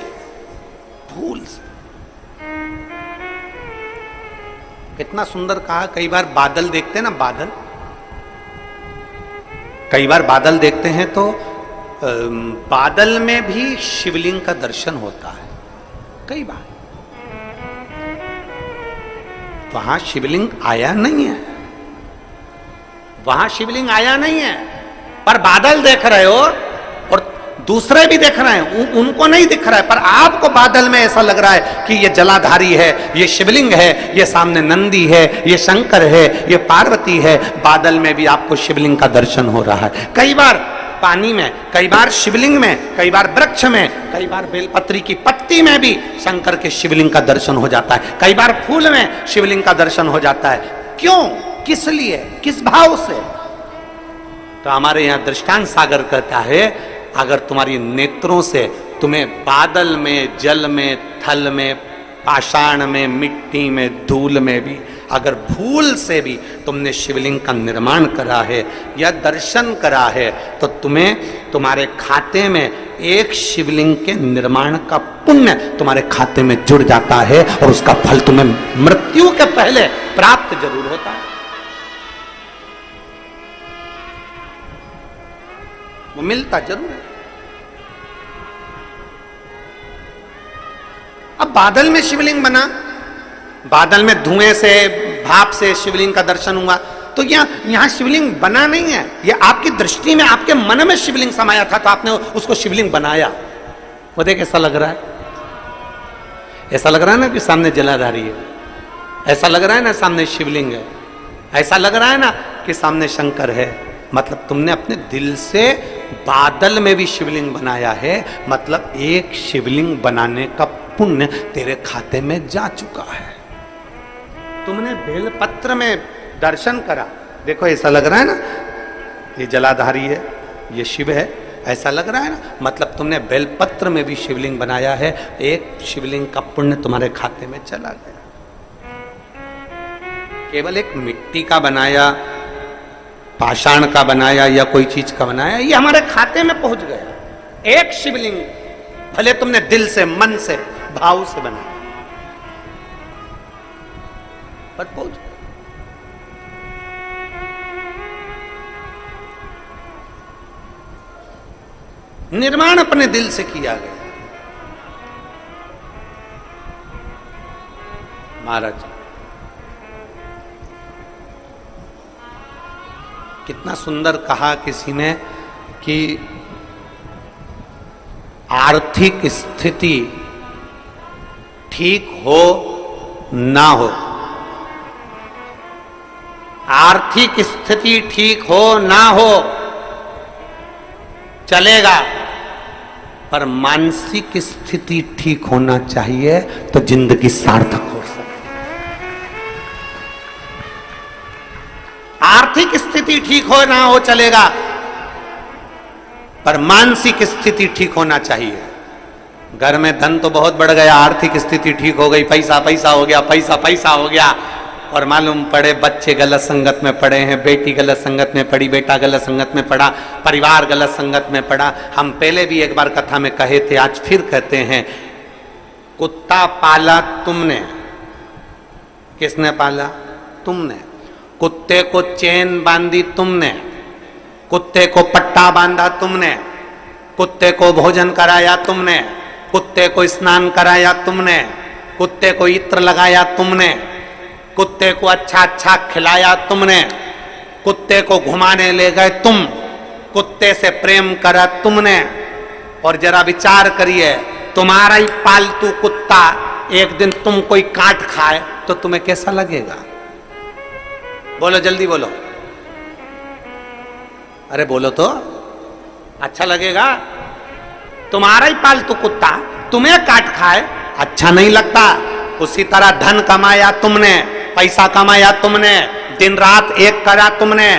A: भूल से। कितना सुंदर कहा। कई बार बादल देखते हैं ना, बादल, कई बार बादल देखते हैं तो बादल में भी शिवलिंग का दर्शन होता है। कई बार वहां शिवलिंग आया नहीं है, वहां शिवलिंग आया नहीं है, पर बादल देख रहे हो और दूसरे भी देख रहे हैं, उनको नहीं दिख रहा है, पर आपको बादल में ऐसा लग रहा है कि ये जलाधारी है, ये शिवलिंग है, ये सामने नंदी है, ये शंकर है, ये पार्वती है। बादल में भी आपको शिवलिंग का दर्शन हो रहा है। कई बार पानी में, कई बार शिवलिंग में, कई बार वृक्ष में, कई बार बेलपत्री की पत्ती में भी शंकर के शिवलिंग का दर्शन हो जाता है। कई बार फूल में शिवलिंग का दर्शन हो जाता है। क्यों, किस लिए, किस भाव से? तो हमारे यहां दृष्टांत सागर कहता है, अगर तुम्हारी नेत्रों से तुम्हें बादल में, जल में, थल में, पाषाण में, मिट्टी में, धूल में भी अगर भूल से भी तुमने शिवलिंग का निर्माण करा है या दर्शन करा है, तो तुम्हें तुम्हारे खाते में एक शिवलिंग के निर्माण का पुण्य तुम्हारे खाते में जुड़ जाता है और उसका फल तुम्हें मृत्यु के पहले प्राप्त जरूर होता है। वो मिलता जरूर है। अब बादल में शिवलिंग बना, बादल में धुएं से, भाप से शिवलिंग का दर्शन हुआ, तो यहां शिवलिंग बना नहीं है, ये आपकी दृष्टि में, आपके मन में शिवलिंग समाया था, तो आपने उसको शिवलिंग बनाया। वो देख ऐसा लग रहा है, ऐसा लग रहा है ना कि सामने जलाधारी है, ऐसा लग रहा है ना सामने शिवलिंग है, ऐसा लग रहा है ना कि सामने शंकर है। मतलब तुमने अपने दिल से बादल में भी शिवलिंग बनाया है, मतलब एक शिवलिंग बनाने का पुण्य तेरे खाते में जा चुका है। तुमने बेलपत्र में दर्शन करा, देखो ऐसा लग रहा है ना, ये जलाधारी है, ये शिव है, ऐसा लग रहा है ना, मतलब तुमने बेलपत्र में भी शिवलिंग बनाया है, एक शिवलिंग का पुण्य तुम्हारे खाते में चला गया। केवल एक मिट्टी का बनाया, पाषाण का बनाया या कोई चीज का बनाया, ये हमारे खाते में पहुंच गया। एक शिवलिंग भले तुमने दिल से, मन से, भाव से बनाया, पर पहुंच गया। निर्माण अपने दिल से किया गया। महाराज कितना सुंदर कहा किसी ने कि आर्थिक स्थिति ठीक हो ना हो, आर्थिक स्थिति ठीक हो ना हो चलेगा, पर मानसिक स्थिति ठीक होना चाहिए तो जिंदगी सार्थक हो सकती। आर्थिक स्थिति ठीक हो ना हो चलेगा, पर मानसिक स्थिति ठीक होना चाहिए। घर में धन तो बहुत बढ़ गया, आर्थिक स्थिति ठीक हो गई, पैसा पैसा हो गया, पैसा पैसा हो गया, और मालूम पड़े बच्चे गलत संगत में पड़े हैं, बेटी गलत संगत में पड़ी, बेटा गलत संगत में पड़ा, परिवार गलत संगत में पड़ा। हम पहले भी एक बार कथा में कहे थे, आज फिर कहते हैं, कुत्ता पाला तुमने, किसने पाला? तुमने। कुत्ते को चेन बांधी तुमने, कुत्ते को पट्टा बांधा तुमने, कुत्ते को भोजन कराया तुमने, कुत्ते को स्नान कराया तुमने, कुत्ते को इत्र लगाया तुमने, कुत्ते को अच्छा अच्छा खिलाया तुमने, कुत्ते को घुमाने ले गए तुम, कुत्ते से प्रेम करा तुमने। और जरा विचार करिए, तुम्हारा ही पालतू कुत्ता एक दिन तुम कोई काट खाए तो तुम्हें कैसा लगेगा? बोलो जल्दी बोलो, अरे बोलो तो, अच्छा लगेगा? तुम्हारा ही पालतू कुत्ता तुम्हें काट खाए, अच्छा नहीं लगता। उसी तरह धन कमाया तुमने, पैसा कमाया तुमने, दिन रात एक करा तुमने,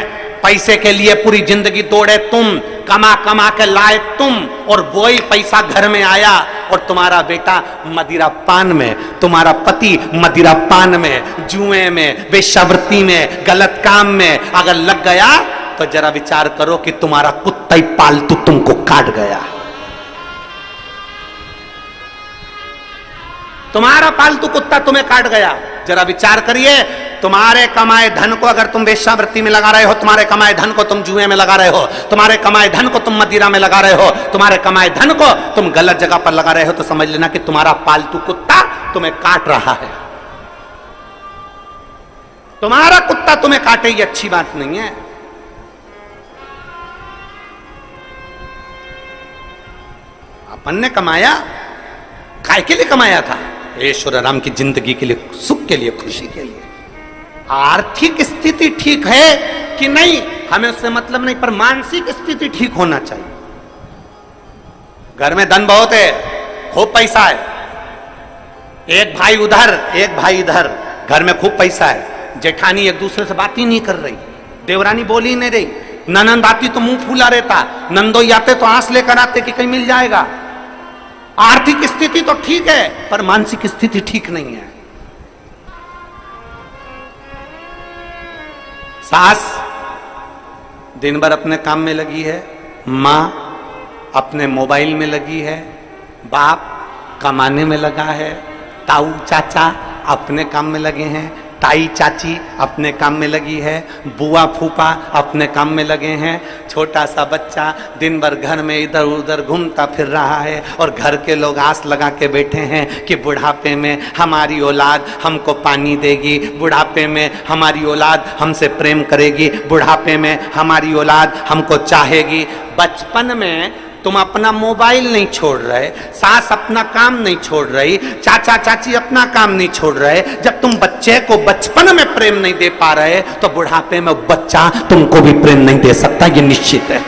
A: पैसे के लिए पूरी जिंदगी दौड़े तुम, कमा कमा के लाए तुम, और वही पैसा घर में आया और तुम्हारा बेटा मदिरा पान में, तुम्हारा पति मदिरा पान में, जुए में, वेश्यावृत्ति में, गलत काम में अगर लग गया तो जरा विचार करो कि तुम्हारा कुत्ता ही पालतू तुमको काट गया। तुम्हारा पालतू कुत्ता तुम्हें काट गया। जरा विचार करिए, तुम्हारे कमाए धन को अगर तुम वेश्यावृत्ति में लगा रहे हो, तुम्हारे कमाए धन को तुम जुए में लगा रहे हो, तुम्हारे कमाए धन को तुम मदिरा में लगा रहे हो, तुम्हारे कमाए धन को तुम गलत जगह पर लगा रहे हो, तो समझ लेना कि तुम्हारा पालतू कुत्ता तुम्हें काट रहा है। तुम्हारा कुत्ता तुम्हें काटे ये अच्छी बात नहीं है। अपन ने कमाया, काय के लिए कमाया था? ईश्वर राम की जिंदगी के लिए, सुख के लिए, खुशी के लिए। आर्थिक स्थिति ठीक है कि नहीं हमें उससे मतलब नहीं, पर मानसिक स्थिति ठीक होना चाहिए। घर में धन बहुत है, खूब पैसा है, एक भाई उधर एक भाई इधर, घर में खूब पैसा है, जेठानी एक दूसरे से बात ही नहीं कर रही, देवरानी बोल ही नहीं रही, ननंद आती तो मुंह फूला रहता, नंदोई आते तो आंस लेकर आते कि कहीं मिल जाएगा। आर्थिक स्थिति तो ठीक है, पर मानसिक स्थिति ठीक नहीं है। सास दिन भर अपने काम में लगी है, माँ अपने मोबाइल में लगी है, बाप कमाने में लगा है, ताऊ चाचा अपने काम में लगे हैं, ताई चाची अपने काम में लगी है, बुआ फूफा अपने काम में लगे हैं, छोटा सा बच्चा दिन भर घर में इधर उधर घूमता फिर रहा है, और घर के लोग आस लगा के बैठे हैं कि बुढ़ापे में हमारी औलाद हमको पानी देगी, बुढ़ापे में हमारी औलाद हमसे प्रेम करेगी, बुढ़ापे में हमारी औलाद हमको चाहेगी। बचपन में तुम अपना मोबाइल नहीं छोड़ रहे, सास अपना काम नहीं छोड़ रही, चाचा चाची अपना काम नहीं छोड़ रहे। जब तुम बच्चे को बचपन में प्रेम नहीं दे पा रहे तो बुढ़ापे में बच्चा तुमको भी प्रेम नहीं दे सकता, ये निश्चित है।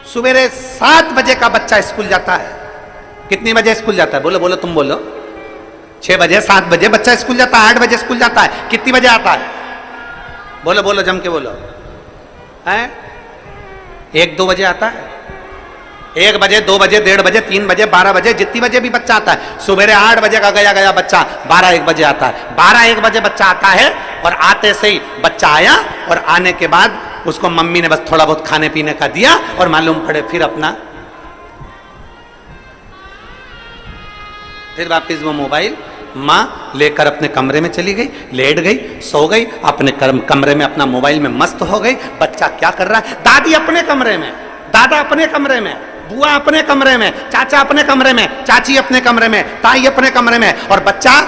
A: सवेरे 7 बजे का बच्चा स्कूल जाता है, कितनी बजे स्कूल जाता है? बोलो बोलो, तुम बोलो। 6 बजे, 7 बजे बच्चा स्कूल जाता है, 8 बजे स्कूल जाता है, कितनी बजे आता है? बोलो बोलो, जम के बोलो। है 1-2 बजे आता है, 1 बजे, 2 बजे, 1:30 बजे, 3 बजे, 12 बजे, जितनी बजे भी बच्चा आता है। सुबह 8 बजे का गया बच्चा 12-1 बजे आता है। 12-1 बजे बच्चा आता है और आते से ही बच्चा आया और आने के बाद उसको मम्मी ने बस थोड़ा बहुत खाने पीने का दिया और मालूम पड़े फिर वापिस वो मोबाइल माँ लेकर अपने कमरे में चली गई, लेट गई, सो गई, अपने कमरे में अपना मोबाइल में मस्त हो गई। बच्चा क्या कर रहा है? दादी अपने कमरे में, दादा अपने कमरे में, बुआ अपने कमरे में, चाचा अपने कमरे में, चाची अपने कमरे में, ताई अपने कमरे में, और बच्चा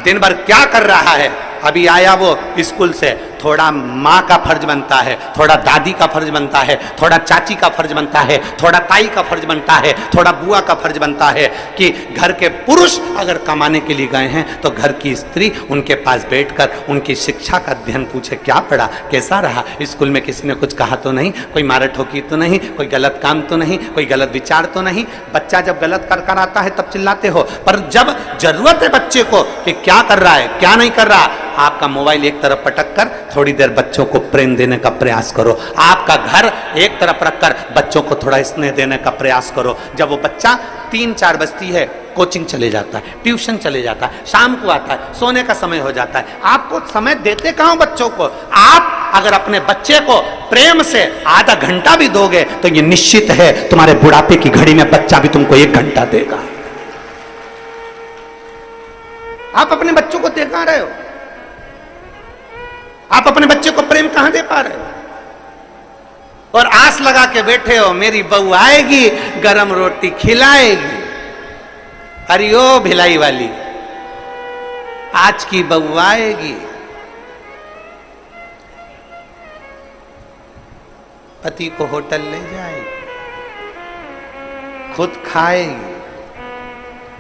A: दिन भर क्या कर रहा है? अभी आया वो स्कूल से, थोड़ा माँ का फर्ज बनता है, थोड़ा दादी का फर्ज बनता है, थोड़ा चाची का फर्ज बनता है, थोड़ा ताई का फर्ज बनता है, थोड़ा बुआ का फर्ज बनता है कि घर के पुरुष अगर कमाने के लिए गए हैं तो घर की स्त्री उनके पास बैठकर उनकी शिक्षा का अध्ययन पूछे, क्या पढ़ा, कैसा रहा, स्कूल में किसी ने कुछ कहा तो नहीं, कोई मारा ठोकी तो नहीं, कोई गलत काम तो नहीं, कोई गलत विचार तो नहीं। बच्चा जब गलत कर आता है तब चिल्लाते हो, पर जब जरूरत है बच्चे को कि क्या कर रहा है क्या नहीं कर रहा, आपका मोबाइल एक तरफ पटक कर थोड़ी देर बच्चों को प्रेम देने का प्रयास करो, आपका घर एक तरफ रखकर बच्चों को थोड़ा स्नेह देने का प्रयास करो। जब वो बच्चा 3-4 बजती है, कोचिंग चले जाता है, ट्यूशन चले जाता है, शाम को आता है, सोने का समय हो जाता है, आपको समय देते कहाँ हो बच्चों को? आप अगर अपने बच्चे को प्रेम से आधा घंटा भी दोगे तो ये निश्चित है तुम्हारे बुढ़ापे की घड़ी में बच्चा भी तुमको 1 घंटा देगा। आप अपने बच्चों को दे कहां रहे हो? आप अपने बच्चे को प्रेम कहां दे पा रहे हो? और आस लगा के बैठे हो मेरी बहू आएगी, गरम रोटी खिलाएगी। अरे ओ भिलाई वाली, आज की बहू आएगी, पति को होटल ले जाएगी, खुद खाएगी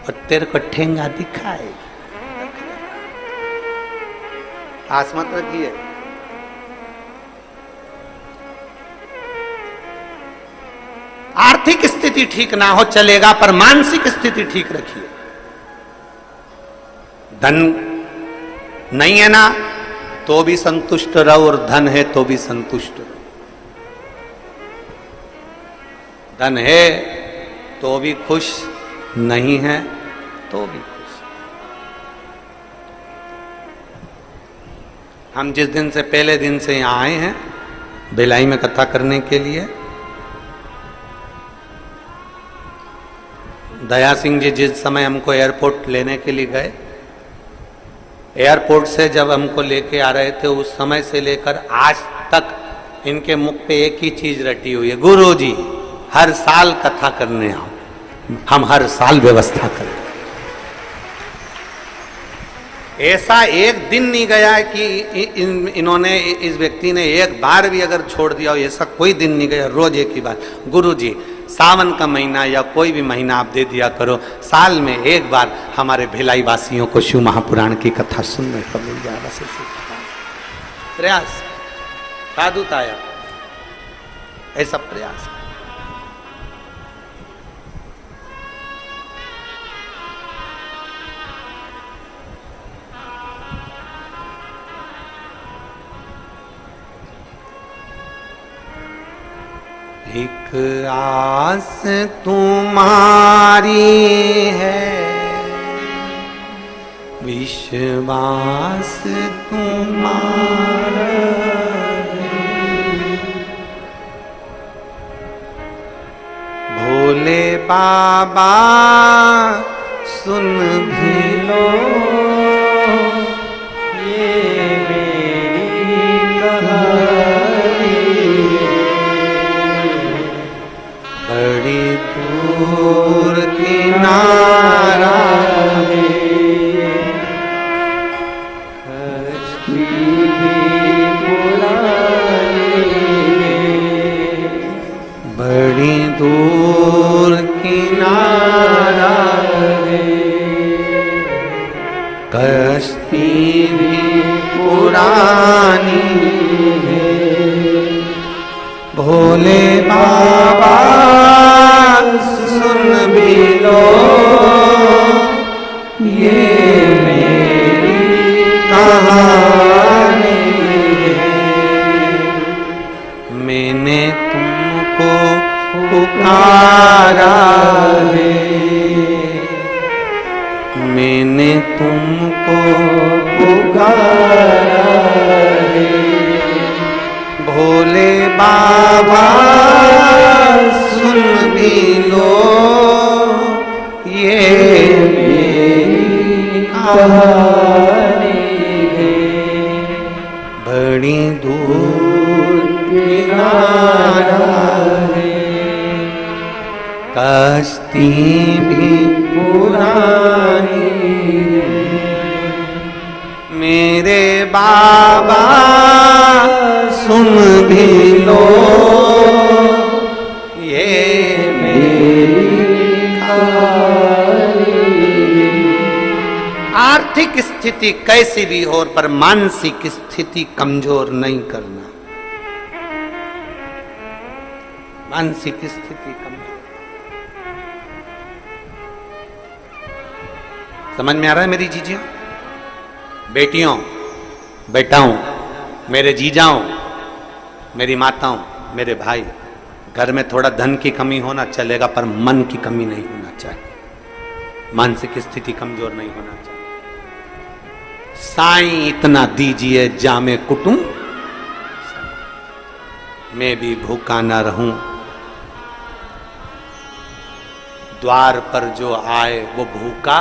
A: और तेरे को ठेंगा दिखाएगी। आस मत रखिए। आर्थिक स्थिति ठीक ना हो चलेगा, पर मानसिक स्थिति ठीक रखिए। धन नहीं है ना तो भी संतुष्ट रहो, और धन है तो भी संतुष्ट रहो। धन है तो भी खुश, नहीं है तो भी खुश। हम जिस दिन से पहले दिन से यहाँ आए हैं भिलाई में कथा करने के लिए, दया सिंह जी जिस समय हमको एयरपोर्ट लेने के लिए गए, एयरपोर्ट से जब हमको लेके आ रहे थे, उस समय से लेकर आज तक इनके मुख पे एक ही चीज रटी हुई है, गुरुजी हर साल कथा करने आओ। हम हर साल व्यवस्था करें। ऐसा एक दिन नहीं गया है कि इन्होंने, इस व्यक्ति ने एक बार भी अगर छोड़ दिया हो, ऐसा कोई दिन नहीं गया। रोज एक ही बात, गुरुजी सावन का महीना या कोई भी महीना आप दे दिया करो, साल में एक बार हमारे भिलाई वासियों को शिव महापुराण की कथा सुनने को मिल जाए। बस ऐसे प्रयास साधुत आया, ऐसा प्रयास। एक आस तुम्हारी है, विश्वास तुम्हारा है, भोले बाबा सुन भी लो ये मेरी कहानी, बड़ी दूर किनारा है, कश्ती भी पुरानी है, बड़ी दूर किनारा है, कश्ती भी पुरानी है, भोले बाबा सुन भी लो
B: पुकारा है।
A: भोले बाबा सुन भी लो ये
B: मेरी कहानी है।
A: बड़ी दूर किनारा
B: है
A: कश्ती भी
B: पुरानी है।
A: मेरे बाबा सुन भी लो ये
B: मेरी कहानी है।
A: आर्थिक स्थिति कैसी भी हो पर मानसिक स्थिति कमजोर नहीं करना। मानसिक स्थिति कमजोर, समझ में आ रहा है मेरी जीजियों, बेटियों, बेटाओं, मेरे जीजाओं, मेरी माताओं, मेरे भाई, घर में थोड़ा धन की कमी होना चलेगा पर मन की कमी नहीं होना चाहिए। मानसिक स्थिति कमजोर नहीं होना चाहिए। साईं इतना दीजिए जामे कुटुम मैं भी भूखा ना रहूं। द्वार पर जो आए वो भूखा।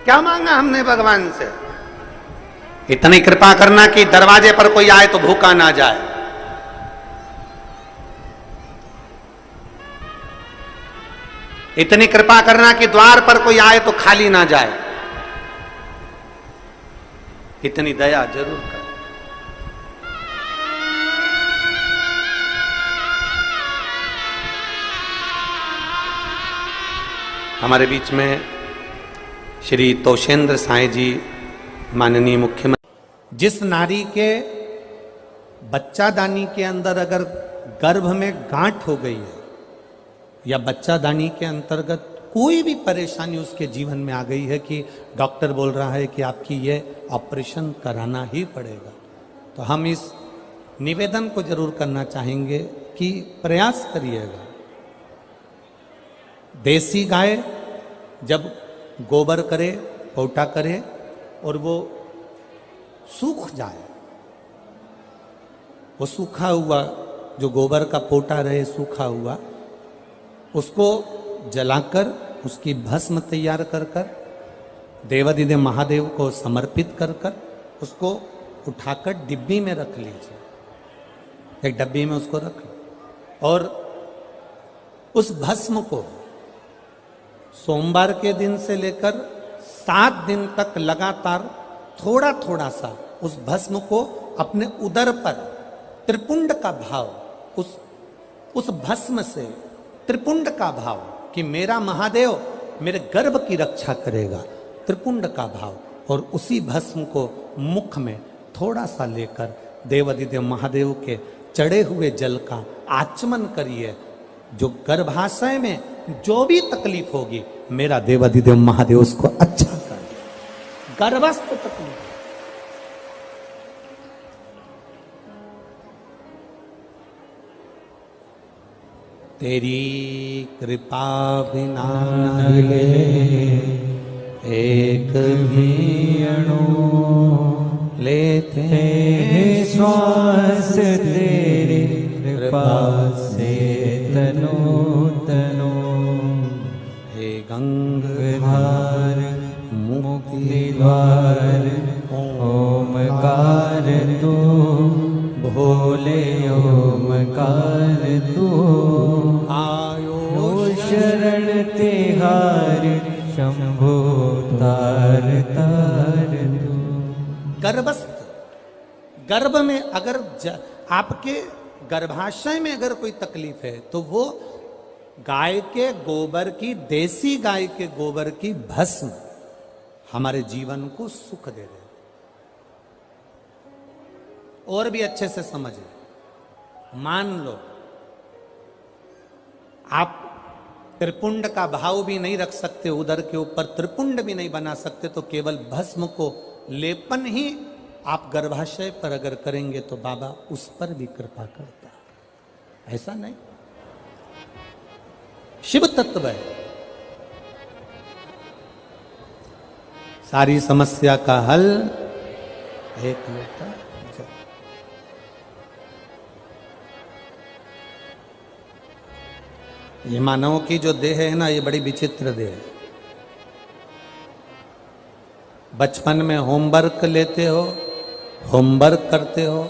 A: क्या मांगा हमने भगवान से? इतनी कृपा करना कि दरवाजे पर कोई आए तो भूखा ना जाए। इतनी कृपा करना कि द्वार पर कोई आए तो खाली ना जाए। इतनी दया जरूर कर। हमारे बीच में श्री तोषेंद्र साई जी माननीय मुख्यमंत्री, जिस नारी के बच्चादानी के अंदर अगर गर्भ में गांठ हो गई है या बच्चादानी के अंतर्गत कोई भी परेशानी उसके जीवन में आ गई है कि डॉक्टर बोल रहा है कि आपकी ये ऑपरेशन कराना ही पड़ेगा, तो हम इस निवेदन को जरूर करना चाहेंगे कि प्रयास करिएगा। देसी गाय जब गोबर करे, पोटा करे और वो सूख जाए, वो सूखा हुआ जो गोबर का पोटा रहे सूखा हुआ, उसको जलाकर उसकी भस्म तैयार कर कर देवादिदेव महादेव को समर्पित कर कर उसको उठाकर डिब्बी में रख लीजिए। एक डब्बी में उसको रख लो और उस भस्म को सोमवार के दिन से लेकर 7 दिन तक लगातार थोड़ा थोड़ा सा उस भस्म को अपने उदर पर त्रिपुंड का भाव, उस भस्म से त्रिपुंड का भाव कि मेरा महादेव मेरे गर्भ की रक्षा करेगा, त्रिपुंड का भाव, और उसी भस्म को मुख में थोड़ा सा लेकर देवादिदेव महादेव के चढ़े हुए जल का आचमन करिए। जो गर्भाशय में जो भी तकलीफ होगी मेरा देवादिदेव महादेव उसको अच्छा कर दे। गर्भस्थ तकलीफ तेरी कृपा बिना न हिले एक भी अणु लेते
B: श्वास तेरी कृपा से तनो तनो।
A: हे गंगाधर
B: मुक्ति द्वार ओमकार तू, भोले ओमकार तू।
A: आयो
B: शरण तिहार शंभो तार तार तू।
A: गर्भस्थ, गर्भ में अगर आपके गर्भाशय में अगर कोई तकलीफ है तो वो गाय के गोबर की, देसी गाय के गोबर की भस्म हमारे जीवन को सुख दे देती। और भी अच्छे से समझे, मान लो आप त्रिपुंड का भाव भी नहीं रख सकते, उदर के ऊपर त्रिपुंड भी नहीं बना सकते, तो केवल भस्म को लेपन ही आप गर्भाशय पर अगर करेंगे तो बाबा उस पर भी कृपा करता है। ऐसा नहीं, शिव तत्व है। सारी समस्या का हल एक लोटा जल। ये मानव की जो देह है ना, ये बड़ी विचित्र देह है। बचपन में होमवर्क लेते हो, होमवर्क करते हो,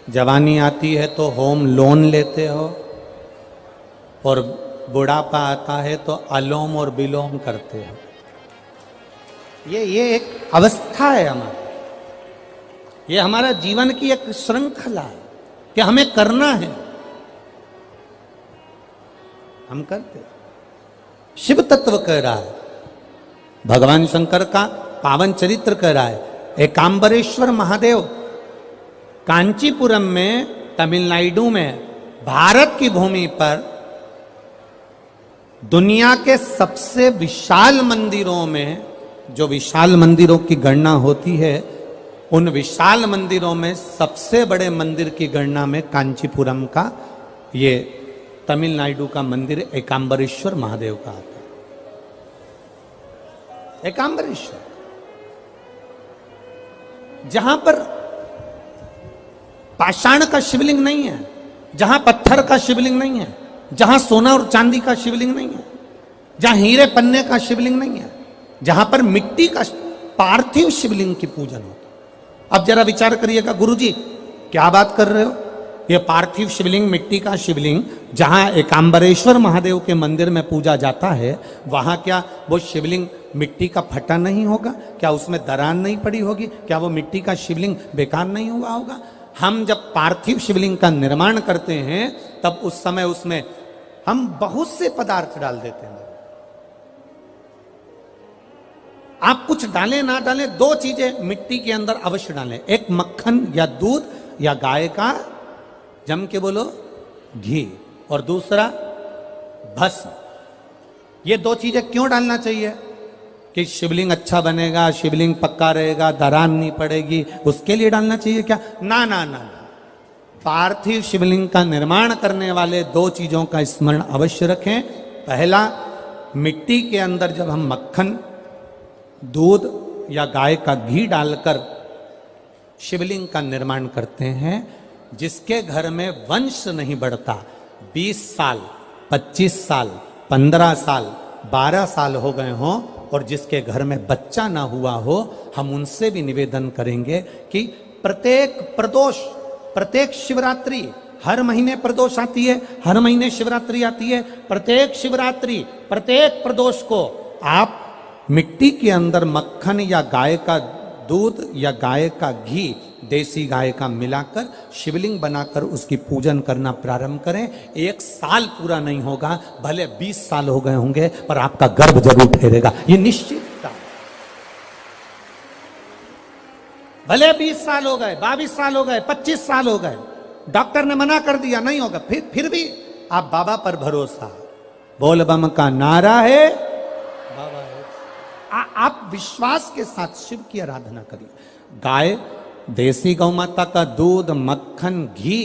A: जवानी आती है तो होम लोन लेते हो, और बुढ़ापा आता है तो अलोम और विलोम करते हो। ये एक अवस्था है हमारी, ये हमारा जीवन की एक श्रृंखला है कि हमें करना है, हम करते। शिव तत्व कह रहा है, भगवान शंकर का पावन चरित्र कह रहा है। एकांबरेश्वर महादेव कांचीपुरम में, तमिलनाडु में, भारत की भूमि पर दुनिया के सबसे विशाल मंदिरों में, जो विशाल मंदिरों की गणना होती है, उन विशाल मंदिरों में सबसे बड़े मंदिर की गणना में कांचीपुरम का, ये तमिलनाडु का मंदिर एकांबरेश्वर महादेव का आता है। एकांबरेश्वर, जहां पर पाषाण का शिवलिंग नहीं है, जहां पत्थर का शिवलिंग नहीं है, जहां सोना और चांदी का शिवलिंग नहीं है, जहां हीरे पन्ने का शिवलिंग नहीं है, जहां पर मिट्टी का पार्थिव शिवलिंग की पूजन होता। अब जरा विचार करिएगा, गुरुजी क्या बात कर रहे हो? ये पार्थिव शिवलिंग, मिट्टी का शिवलिंग, जहां एकांबरेश्वर महादेव के मंदिर में पूजा जाता है, वहां क्या वो शिवलिंग मिट्टी का फटा नहीं होगा? क्या उसमें दरार नहीं पड़ी होगी? क्या वो मिट्टी का शिवलिंग बेकार नहीं हुआ होगा? हम जब पार्थिव शिवलिंग का निर्माण करते हैं, तब उस समय उसमें हम बहुत से पदार्थ डाल देते हैं। आप कुछ डालें ना डालें, दो चीजें मिट्टी के अंदर अवश्य डालें। एक मक्खन या दूध या गाय का, जम के बोलो, घी, और दूसरा भस्म। ये दो चीजें क्यों डालना चाहिए? कि शिवलिंग अच्छा बनेगा, शिवलिंग पक्का रहेगा, दरार नहीं पड़ेगी, उसके लिए डालना चाहिए क्या? ना ना ना, पार्थिव शिवलिंग का निर्माण करने वाले दो चीजों का स्मरण अवश्य रखें। पहला, मिट्टी के अंदर जब हम मक्खन, दूध या गाय का घी डालकर शिवलिंग का निर्माण करते हैं, जिसके घर में वंश नहीं बढ़ता, 20 साल, 25 साल, 15 साल, 12 साल हो गए हों, और जिसके घर में बच्चा ना हुआ हो, हम उनसे भी निवेदन करेंगे कि प्रत्येक प्रदोष, प्रत्येक शिवरात्रि, हर महीने प्रदोष आती है, हर महीने शिवरात्रि आती है, प्रत्येक शिवरात्रि, प्रत्येक प्रदोष को आप मिट्टी के अंदर मक्खन या गाय का दूध या गाय का घी, देसी गाय का मिलाकर शिवलिंग बनाकर उसकी पूजन करना प्रारंभ करें। 1 साल पूरा नहीं होगा, भले 20 साल हो गए होंगे, पर आपका गर्भ जरूर ठहरेगा, ये निश्चित। भले 20 साल हो गए, 22 साल हो गए, 25 साल हो गए, डॉक्टर ने मना कर दिया नहीं होगा, फिर भी आप बाबा पर भरोसा, बोल बम का नारा है, बाबा है। आप विश्वास के साथ शिव की आराधना करिए। गाय, देसी गौ माता का दूध, मक्खन, घी,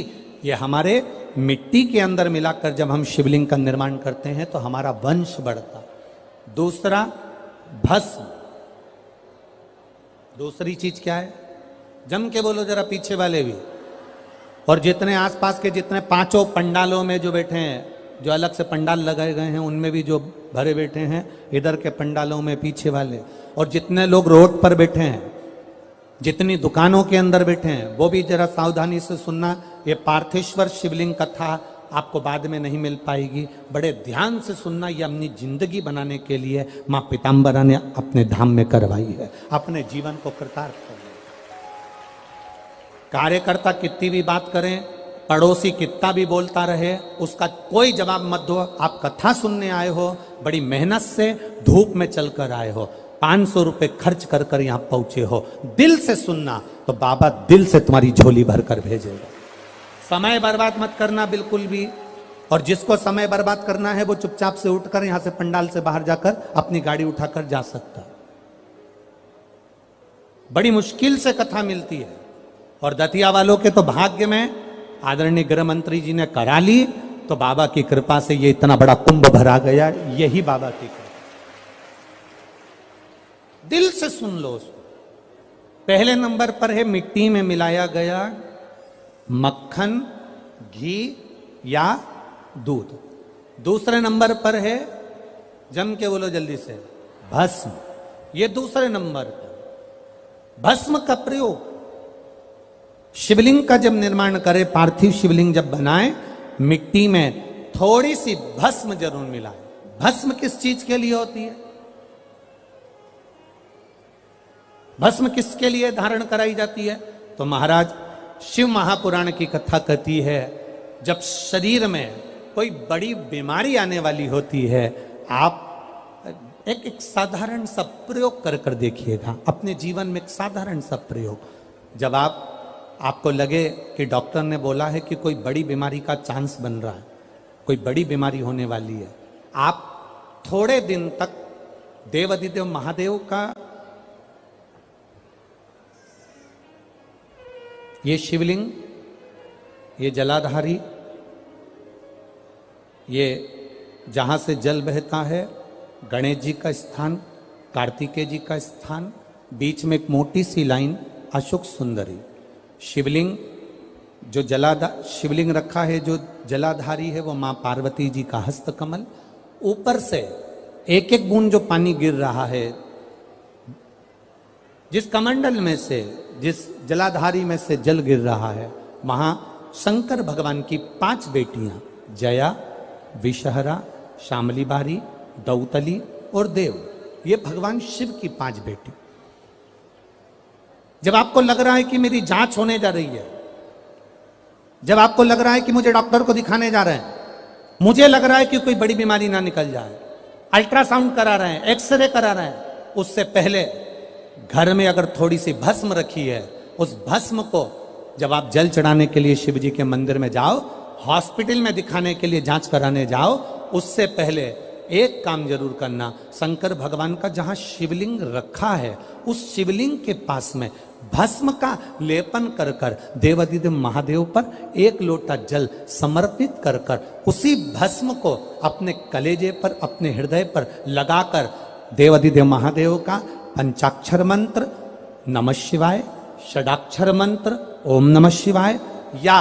A: ये हमारे मिट्टी के अंदर मिलाकर जब हम शिवलिंग का निर्माण करते हैं तो हमारा वंश बढ़ता। दूसरा, भस्म। दूसरी चीज क्या है? जम के बोलो जरा, पीछे वाले भी, और जितने आसपास के जितने 5 पंडालों में जो बैठे हैं, जो अलग से पंडाल लगाए गए हैं, उनमें भी जो भरे बैठे हैं, इधर के पंडालों में पीछे वाले, और जितने लोग रोड पर बैठे हैं, जितनी दुकानों के अंदर बैठे हैं, वो भी जरा सावधानी से सुनना। ये पार्थेश्वर शिवलिंग कथा आपको बाद में नहीं मिल पाएगी, बड़े ध्यान से सुनना। ये अपनी जिंदगी बनाने के लिए माँ पीताम्बरा ने अपने धाम में करवाई है, अपने जीवन को कृतार्थ करने। कार्यकर्ता कितनी भी बात करें, पड़ोसी कितना भी बोलता रहे, उसका कोई जवाब मत दो। आप कथा सुनने आए हो, बड़ी मेहनत से धूप में चलकर आए हो, 500 रुपए खर्च कर कर यहां पहुंचे हो, दिल से सुनना तो बाबा दिल से तुम्हारी झोली भर कर भेजेगा। समय बर्बाद मत करना बिल्कुल भी, और जिसको समय बर्बाद करना है वो चुपचाप से उठकर यहां से पंडाल से बाहर जाकर अपनी गाड़ी उठाकर जा सकता। बड़ी मुश्किल से कथा मिलती है, और दतिया वालों के तो भाग्य में आदरणीय गृह मंत्री जी ने करा ली, तो बाबा की कृपा से ये इतना बड़ा कुंभ भरा गया, यही बाबा की कृपा। दिल से सुन लो उसको। पहले नंबर पर है मिट्टी में मिलाया गया मक्खन, घी या दूध। दूसरे नंबर पर है, जम के बोलो जल्दी से, भस्म। ये दूसरे नंबर पर भस्म का प्रयोग। शिवलिंग का जब निर्माण करे, पार्थिव शिवलिंग जब बनाए, मिट्टी में थोड़ी सी भस्म जरूर मिलाए। भस्म किस चीज के लिए होती है? भस्म किसके लिए धारण कराई जाती है? तो महाराज, शिव महापुराण की कथा कहती है, जब शरीर में कोई बड़ी बीमारी आने वाली होती है, आप एक साधारण सा प्रयोग कर कर देखिएगा अपने जीवन में। एक साधारण सा प्रयोग, जब आपको लगे कि डॉक्टर ने बोला है कि कोई बड़ी बीमारी का चांस बन रहा है, कोई बड़ी बीमारी होने वाली है, आप थोड़े दिन तक देवाधिदेव महादेव का ये शिवलिंग, ये जलाधारी, ये जहां से जल बहता है, गणेश जी का स्थान, कार्तिकेय जी का स्थान, बीच में एक मोटी सी लाइन अशोक सुंदरी, शिवलिंग जो शिवलिंग रखा है, जो जलाधारी है वो मां पार्वती जी का हस्तकमल, ऊपर से एक एक बूंद जो पानी गिर रहा है, जिस कमंडल में से, जिस जलाधारी में से जल गिर रहा है, वहां शंकर भगवान की 5 बेटियां, जया, विषहरा, शामली बारी, दौतली और देव, ये भगवान शिव की 5 बेटी। जब आपको लग रहा है कि मेरी जांच होने जा रही है, जब आपको लग रहा है कि मुझे डॉक्टर को दिखाने जा रहे हैं, मुझे लग रहा है कि कोई बड़ी बीमारी ना निकल जाए, अल्ट्रासाउंड करा रहे हैं, एक्सरे करा रहे हैं, उससे पहले घर में अगर थोड़ी सी भस्म रखी है, उस भस्म को जब आप जल चढ़ाने के लिए शिव जी के मंदिर में जाओ, हॉस्पिटल में दिखाने के लिए जांच कराने जाओ, उससे पहले एक काम जरूर करना, शंकर भगवान का जहां शिवलिंग रखा है, उस शिवलिंग के पास में भस्म का लेपन कर कर देवाधिदेव महादेव पर 1 लोटा जल समर्पित कर कर उसी भस्म को अपने कलेजे पर, अपने हृदय पर लगाकर देवाधिदेव महादेव का पंचाक्षर मंत्र नमः शिवाय, षडाक्षर मंत्र ओम नमः शिवाय या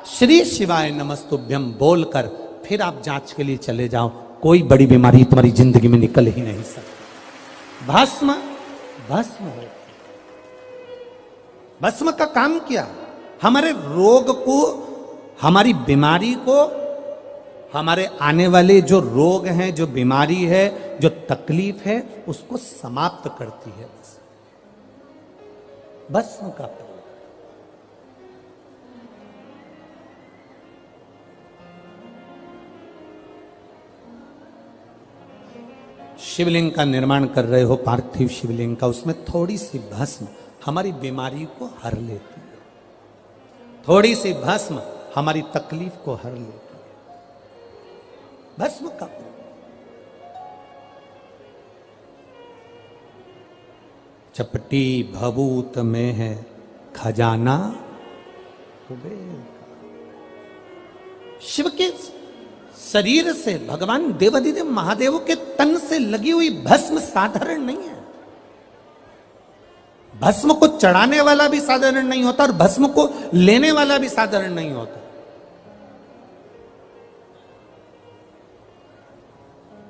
A: श्री शिवाय नमस्तुभ्यम बोलकर फिर आप जांच के लिए चले जाओ। कोई बड़ी बीमारी तुम्हारी जिंदगी में निकल ही नहीं सकती। भस्म भस्म हो। भस्म का काम क्या? हमारे रोग को, हमारी बीमारी को, हमारे आने वाले जो रोग हैं, जो बीमारी है, जो तकलीफ है, उसको समाप्त करती है। भस्म का प्रयोग। शिवलिंग का निर्माण कर रहे हो, पार्थिव शिवलिंग का, उसमें थोड़ी सी भस्म हमारी बीमारी को हर लेती है, थोड़ी सी भस्म हमारी तकलीफ को हर लेती है। भस्म का प्रयोग। चपटी भभूत में है खजाना कुबेर का। शिव के शरीर से, भगवान देवाधिदेव महादेव के तन से लगी हुई भस्म साधारण नहीं है। भस्म को चढ़ाने वाला भी साधारण नहीं होता और भस्म को लेने वाला भी साधारण नहीं होता।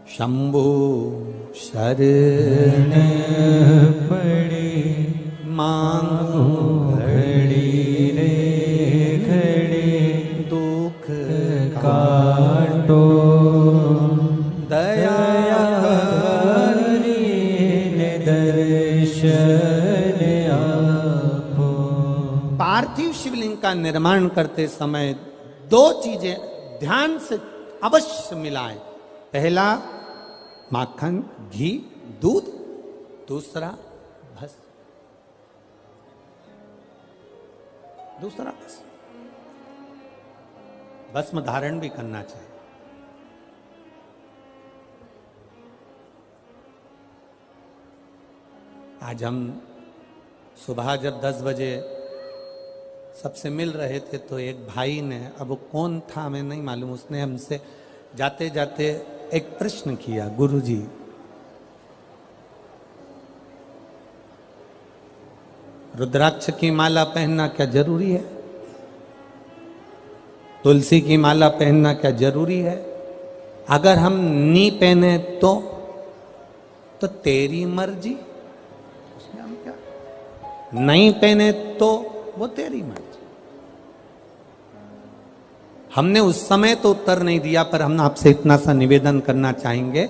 A: शंभु शरण
B: पड़ी
A: मांगो
B: घड़ी रे घड़ी
A: दुख
B: काटो
A: दया
B: दर्शन आपो।
A: पार्थिव शिवलिंग का निर्माण करते समय 2 चीजें ध्यान से अवश्य मिलाएं। पहला माखन, घी, दूध, दूसरा भस्म, दूसरा भस्म। भस्म धारण भी करना चाहिए। आज हम सुबह जब 10 बजे सबसे मिल रहे थे तो एक भाई ने, अब वो कौन था हमें नहीं मालूम, उसने हमसे जाते जाते एक प्रश्न किया, गुरुजी रुद्राक्ष की माला पहनना क्या जरूरी है? तुलसी की माला पहनना क्या जरूरी है? अगर हम नहीं पहने तो तेरी मर्जी, उसमें हम क्या? नहीं पहने तो वो तेरी मर्जी। हमने उस समय तो उत्तर नहीं दिया, पर हम आपसे इतना सा निवेदन करना चाहेंगे।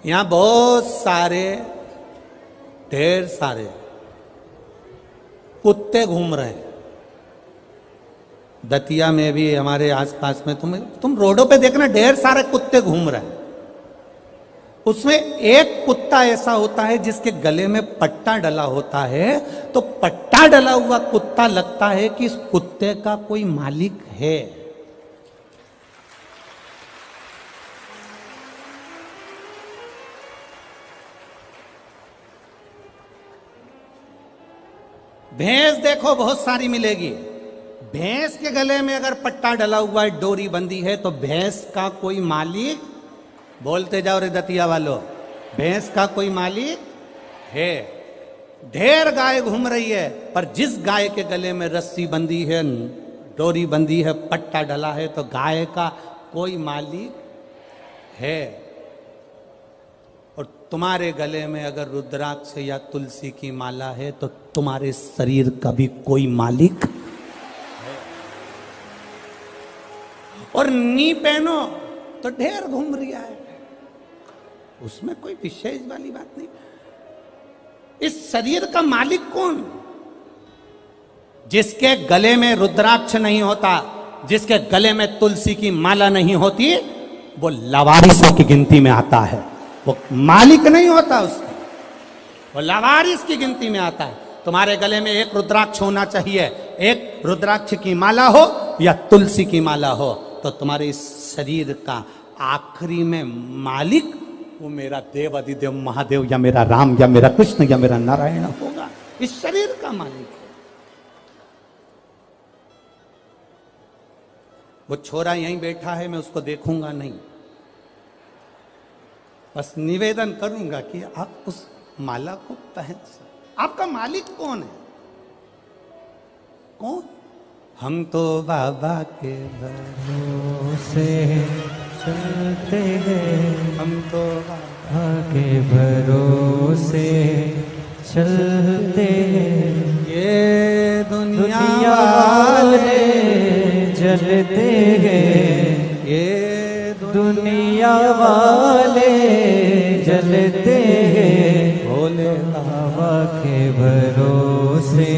A: यहां बहुत सारे, ढेर सारे कुत्ते घूम रहे हैं। दतिया में भी, हमारे आसपास में, तुम रोडों पे देखना, ढेर सारे कुत्ते घूम रहे हैं। उसमें एक कुत्ता ऐसा होता है जिसके गले में पट्टा डला होता है, तो पट्टा डला हुआ कुत्ता लगता है कि इस कुत्ते का कोई मालिक है। भैंस देखो बहुत सारी मिलेगी, भैंस के गले में अगर पट्टा डला हुआ है, डोरी बंधी है, तो भैंस का कोई मालिक, बोलते जाओ रे दतिया वालों, भैंस का कोई मालिक है। ढेर गाय घूम रही है, पर जिस गाय के गले में रस्सी बंधी है, डोरी बंधी है, पट्टा डला है, तो गाय का कोई मालिक है। और तुम्हारे गले में अगर रुद्राक्ष या तुलसी की माला है, तो तुम्हारे शरीर का भी कोई मालिक है। और नी पहनो तो ढेर घूम रही है, उसमें कोई विशेष वाली बात नहीं। इस शरीर का मालिक कौन? जिसके गले में रुद्राक्ष नहीं होता, जिसके गले में तुलसी की माला नहीं होती, वो लावारिसों की गिनती में आता है। वो मालिक नहीं होता उसका, वो लावारिस की गिनती में आता है। तुम्हारे गले में एक रुद्राक्ष होना चाहिए, एक रुद्राक्ष की माला हो या तुलसी की माला हो, तो तुम्हारे इस शरीर का आखिरी में मालिक वो मेरा देव अधिदेव महादेव, या मेरा राम, या मेरा कृष्ण, या मेरा नारायण होगा। इस शरीर का मालिक है। वो छोरा यहीं बैठा है, मैं उसको देखूंगा नहीं, बस निवेदन करूंगा कि आप उस माला को पहन सकते। आपका मालिक कौन है? कौन? हम तो बाबा के
B: भरोसे चलते हैं,
A: हम तो बाबा
B: के भरोसे चलते हैं।
A: ये दुनिया
B: वाले जलते हैं,
A: ये
B: दुनिया वाले जलते हैं।
A: भोले
B: बाबा के भरोसे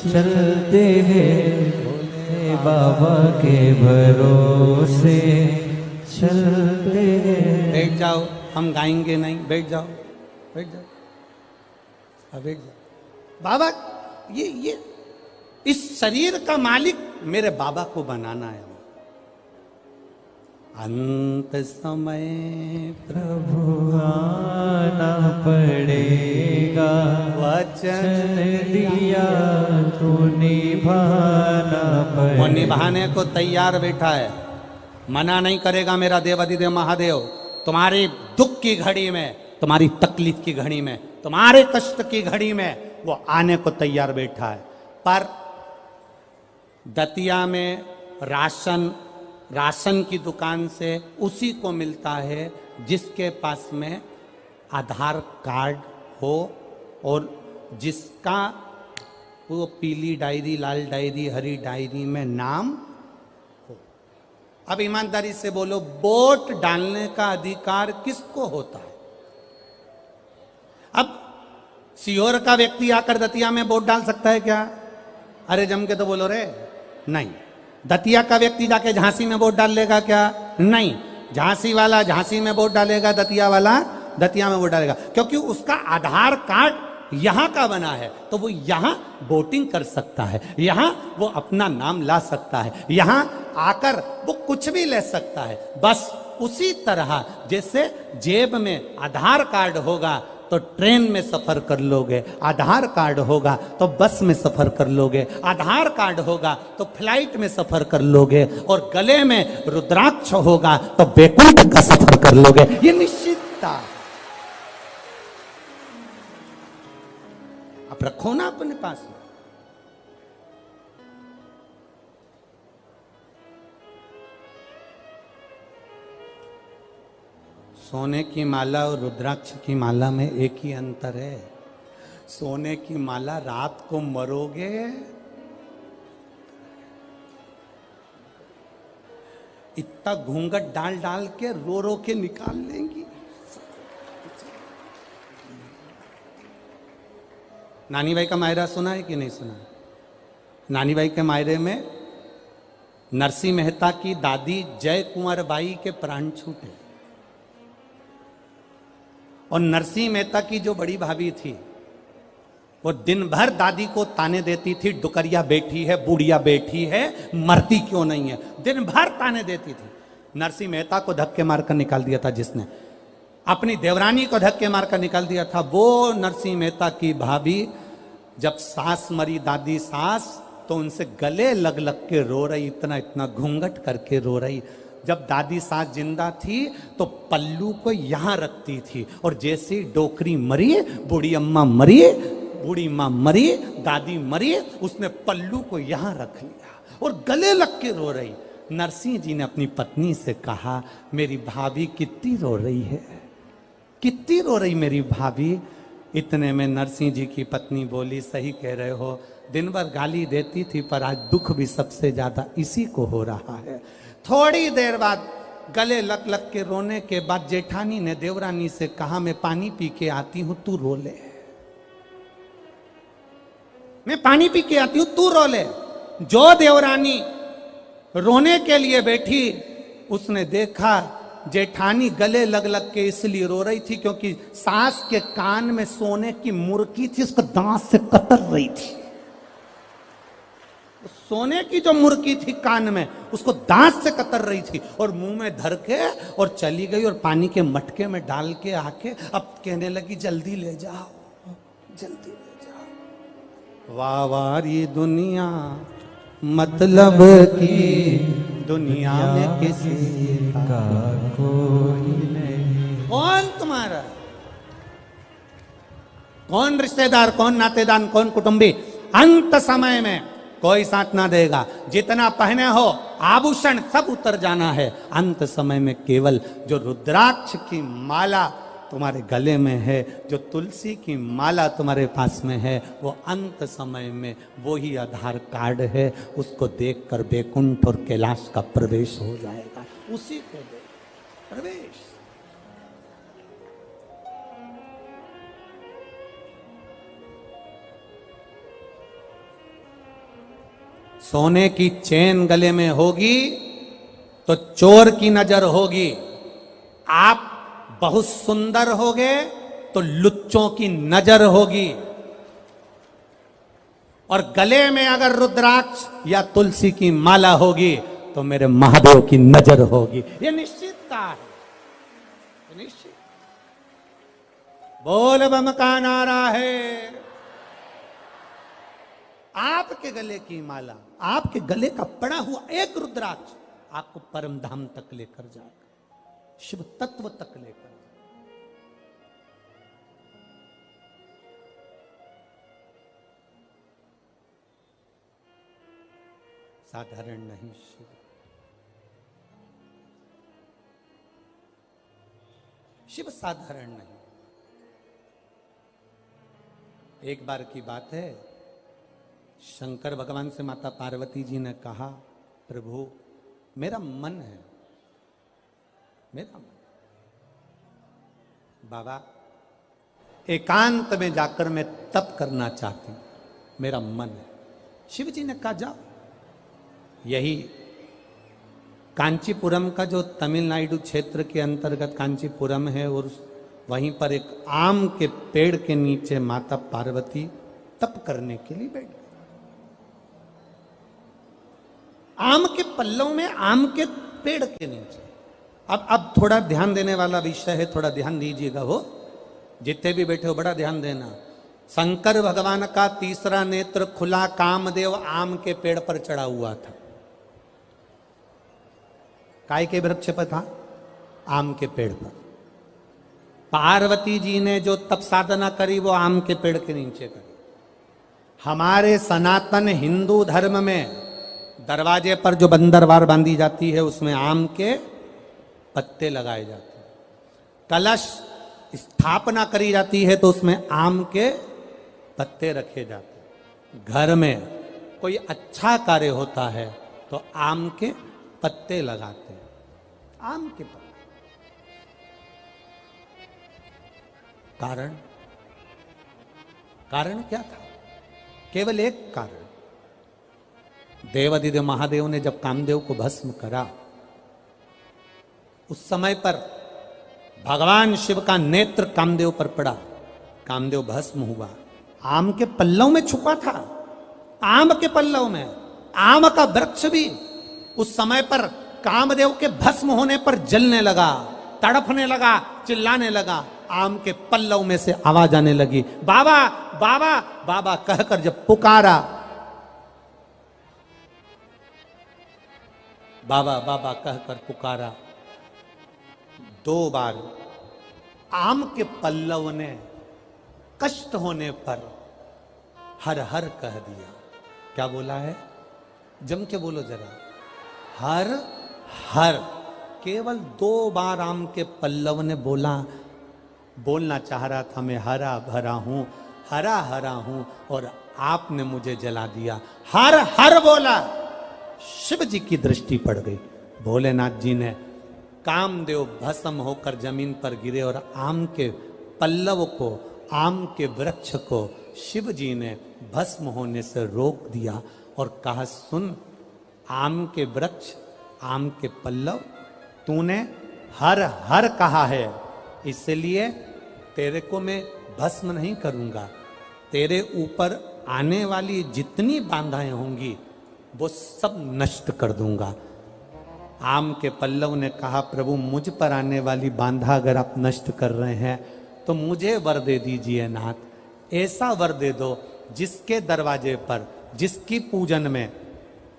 B: चलते हैं, भोले बाबा के भरोसे चलते हैं।
A: बैठ जाओ, हम गाएंगे नहीं, बैठ जाओ, बैठ जाओ, अब बैठ जाओ। बाबा, ये इस शरीर का मालिक मेरे बाबा को बनाना है। अंत समय
B: प्रभु आना पड़ेगा,
A: वचन
B: दिया तू निभाना पड़ेगा।
A: वो निभाने को तैयार बैठा है, मना नहीं करेगा मेरा देव अधिदेव महादेव। तुम्हारी दुख की घड़ी में, तुम्हारी तकलीफ की घड़ी में, तुम्हारे कष्ट की घड़ी में वो आने को तैयार बैठा है। पर दतिया में राशन की दुकान से उसी को मिलता है जिसके पास में आधार कार्ड हो और जिसका वो पीली डायरी, लाल डायरी, हरी डायरी में नाम हो। अब ईमानदारी से बोलो, वोट डालने का अधिकार किसको होता है? अब सीहोर का व्यक्ति आकर दतिया में वोट डाल सकता है क्या? अरे जम के तो बोलो रे, नहीं। दतिया का व्यक्ति जाके झांसी में वोट डाल लेगा क्या? नहीं। झांसी वाला झांसी में वोट डालेगा, दतिया वाला दतिया में वोट डालेगा, क्योंकि उसका आधार कार्ड यहां का बना है, तो वो यहां वोटिंग कर सकता है, यहां वो अपना नाम ला सकता है, यहां आकर वो कुछ भी ले सकता है। बस उसी तरह जैसे जेब में आधार कार्ड होगा तो ट्रेन में सफर कर लोगे, आधार कार्ड होगा तो बस में सफर कर लोगे, आधार कार्ड होगा तो फ्लाइट में सफर कर लोगे, और गले में रुद्राक्ष होगा तो बैकुंठ का सफर कर लोगे। ये निश्चितता। आप रखो ना अपने पास में। सोने की माला और रुद्राक्ष की माला में एक ही अंतर है। सोने की माला रात को मरोगे इतना घूंघट डाल डाल के रो रो के निकाल लेंगी। नानी भाई का मायरा सुना है कि नहीं सुना? नानी भाई के मायरे में नरसिंह मेहता की दादी जय कुंवर बाई के प्राण छूटे और नरसिंह मेहता की जो बड़ी भाभी थी वो दिन भर दादी को ताने देती थी, डुकरिया बैठी है, बूढ़िया बैठी है, मरती क्यों नहीं है, दिन भर ताने देती थी। नरसिंह मेहता को धक्के मारकर निकाल दिया था जिसने, अपनी देवरानी को धक्के मारकर निकाल दिया था वो नरसिंह मेहता की भाभी। जब सास मरी, दादी सास, तो उनसे गले लग लग के रो रही, इतना इतना घूंघट करके रो रही। जब दादी सास जिंदा थी तो पल्लू को यहां रखती थी और जैसे ही डोकरी मरी, बूढ़ी अम्मा मरी, बूढ़ी माँ मरी, दादी मरी, उसने पल्लू को यहां रख लिया और गले लग के रो रही। नरसिंह जी ने अपनी पत्नी से कहा, मेरी भाभी कितनी रो रही है, कितनी रो रही मेरी भाभी। इतने में नरसिंह जी की पत्नी बोली, सही कह रहे हो, दिन भर गाली देती थी पर आज दुख भी सबसे ज्यादा इसी को हो रहा है। थोड़ी देर बाद गले लग लग के रोने के बाद जेठानी ने देवरानी से कहा, मैं पानी पी के आती हूं, तू रो ले, मैं पानी पी के आती हूं, तू रो ले। जो देवरानी रोने के लिए बैठी, उसने देखा जेठानी गले लग लग के इसलिए रो रही थी क्योंकि सास के कान में सोने की मुर्की थी, उसको दांत से कतर रही थी। सोने की जो मुर्की थी कान में, उसको दांत से कतर रही थी और मुंह में धर के और चली गई और पानी के मटके में डाल के आके अब कहने लगी, जल्दी ले जाओ, जल्दी ले जाओ। वाह वाह ये दुनिया मतलब की दुनिया में किसी
B: का कोई नहीं।
A: कौन तुम्हारा, कौन रिश्तेदार, कौन नातेदार, कौन कुटुंबी, अंत समय में कोई साथ ना देगा। जितना पहने हो आभूषण सब उतर जाना है। अंत समय में केवल जो रुद्राक्ष की माला तुम्हारे गले में है, जो तुलसी की माला तुम्हारे पास में है, वो अंत समय में वो ही आधार कार्ड है। उसको देखकर बैकुंठ और कैलाश का प्रवेश हो जाएगा। उसी को देख प्रवेश। सोने की चेन गले में होगी तो चोर की नजर होगी। आप बहुत सुंदर होगे तो लुच्चों की नजर होगी। और गले में अगर रुद्राक्ष या तुलसी की माला होगी तो मेरे महादेव की नजर होगी। ये निश्चितता है, निश्चित। बोल बम का नारा है। आपके गले की माला, आपके गले का पड़ा हुआ एक रुद्राक्ष आपको परम धाम तक लेकर जाएगा, शिव तत्व तक लेकर। साधारण नहीं शिव, शिव साधारण नहीं। एक बार की बात है, शंकर भगवान से माता पार्वती जी ने कहा, प्रभु मेरा मन है, मेरा मन, बाबा एकांत में जाकर मैं तप करना चाहती हूं, मेरा मन है। शिव जी ने कहा जाओ। यही कांचीपुरम का जो तमिलनाडु क्षेत्र के अंतर्गत कांचीपुरम है, और वहीं पर एक आम के पेड़ के नीचे माता पार्वती तप करने के लिए बैठ गई। आम के पल्लों में, आम के पेड़ के नीचे। अब थोड़ा ध्यान देने वाला विषय है, थोड़ा ध्यान दीजिएगा। हो जितने भी बैठे हो बड़ा ध्यान देना। शंकर भगवान का तीसरा नेत्र खुला, कामदेव आम के पेड़ पर चढ़ा हुआ था। काय के वृक्ष पर था? आम के पेड़ पर। पार्वती जी ने जो तप साधना करी वो आम के पेड़ के नीचे करी। हमारे सनातन हिंदू धर्म में दरवाजे पर जो बंदरवार बांधी जाती है उसमें आम के पत्ते लगाए जाते हैं। कलश स्थापना करी जाती है तो उसमें आम के पत्ते रखे जाते हैं। घर में कोई अच्छा कार्य होता है तो आम के पत्ते लगाते हैं। आम के पत्ते। कारण क्या था? केवल एक कारण। देवाधिदेव महादेव ने जब कामदेव को भस्म करा, उस समय पर भगवान शिव का नेत्र कामदेव पर पड़ा, कामदेव भस्म हुआ। आम के पल्लव में छुपा था, आम के पल्लव में। आम का वृक्ष भी उस समय पर कामदेव के भस्म होने पर जलने लगा, तड़पने लगा, चिल्लाने लगा। आम के पल्लव में से आवाज आने लगी, बाबा बाबा बाबा कहकर जब पुकारा, बाबा बाबा कहकर पुकारा, 2 बार आम के पल्लव ने कष्ट होने पर हर हर कह दिया। क्या बोला है? जम के बोलो जरा, हर हर। केवल 2 बार आम के पल्लव ने बोलना चाह रहा था, मैं हरा भरा हूं, हरा हरा हूं, और आपने मुझे जला दिया। हर हर बोला। शिव जी की दृष्टि पड़ गई। भोलेनाथ जी ने, कामदेव भस्म होकर जमीन पर गिरे और आम के पल्लव को, आम के वृक्ष को शिव जी ने भस्म होने से रोक दिया और कहा, सुन आम के वृक्ष, आम के पल्लव, तूने हर हर कहा है, इसलिए तेरे को मैं भस्म नहीं करूंगा। तेरे ऊपर आने वाली जितनी बाधाएं होंगी वो सब नष्ट कर दूंगा। आम के पल्लव ने कहा, प्रभु मुझ पर आने वाली बाधा अगर आप नष्ट कर रहे हैं तो मुझे वर दे दीजिए नाथ। ऐसा वर दे दो जिसके दरवाजे पर, जिसकी पूजन में,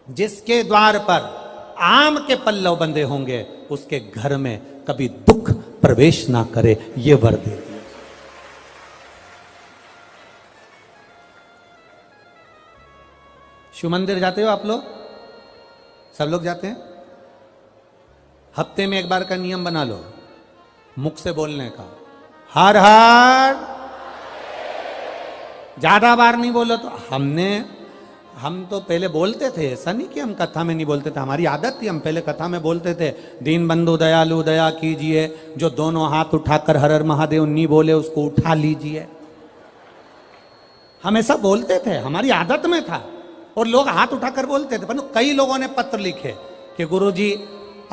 A: जिसके द्वार पर आम के पल्लव बंधे होंगे, उसके घर में कभी दुख प्रवेश ना करे, ये वर दे दिया। शिव मंदिर जाते हो आप लोग? सब लोग जाते हैं? हफ्ते में 1 बार का नियम बना लो, मुख से बोलने का, हर हर। ज्यादा बार नहीं बोलो तो हम तो पहले बोलते थे, ऐसा नहीं कि हम कथा में नहीं बोलते थे, हमारी आदत थी, हम पहले कथा में बोलते थे, दीन बंधु दयालु दया कीजिए, जो दोनों हाथ उठाकर हर हर महादेव नहीं बोले उसको उठा लीजिए। हम ऐसा बोलते थे, हमारी आदत में था, और लोग हाथ उठाकर बोलते थे। परंतु कई लोगों ने पत्र लिखे कि गुरुजी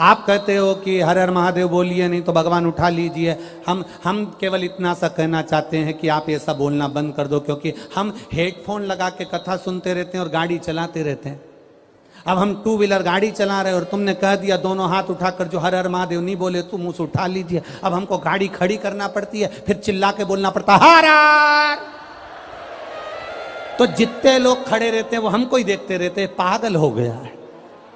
A: आप कहते हो कि हर हर महादेव बोलिए, नहीं तो भगवान उठा लीजिए। हम केवल इतना सा कहना चाहते हैं कि आप ऐसा बोलना बंद कर दो, क्योंकि हम हेडफोन लगा के कथा सुनते रहते हैं और गाड़ी चलाते रहते हैं। अब हम 2 व्हीलर गाड़ी चला रहे हैं और तुमने कह दिया दोनों हाथ उठाकर जो हर हर महादेव नहीं बोले तुम उसे उठा लीजिए। अब हमको गाड़ी खड़ी करना पड़ती है, फिर चिल्ला के बोलना पड़ता है हर हर। तो जितने लोग खड़े रहते हैं वो हमको ही देखते रहते हैं, पागल हो गया है।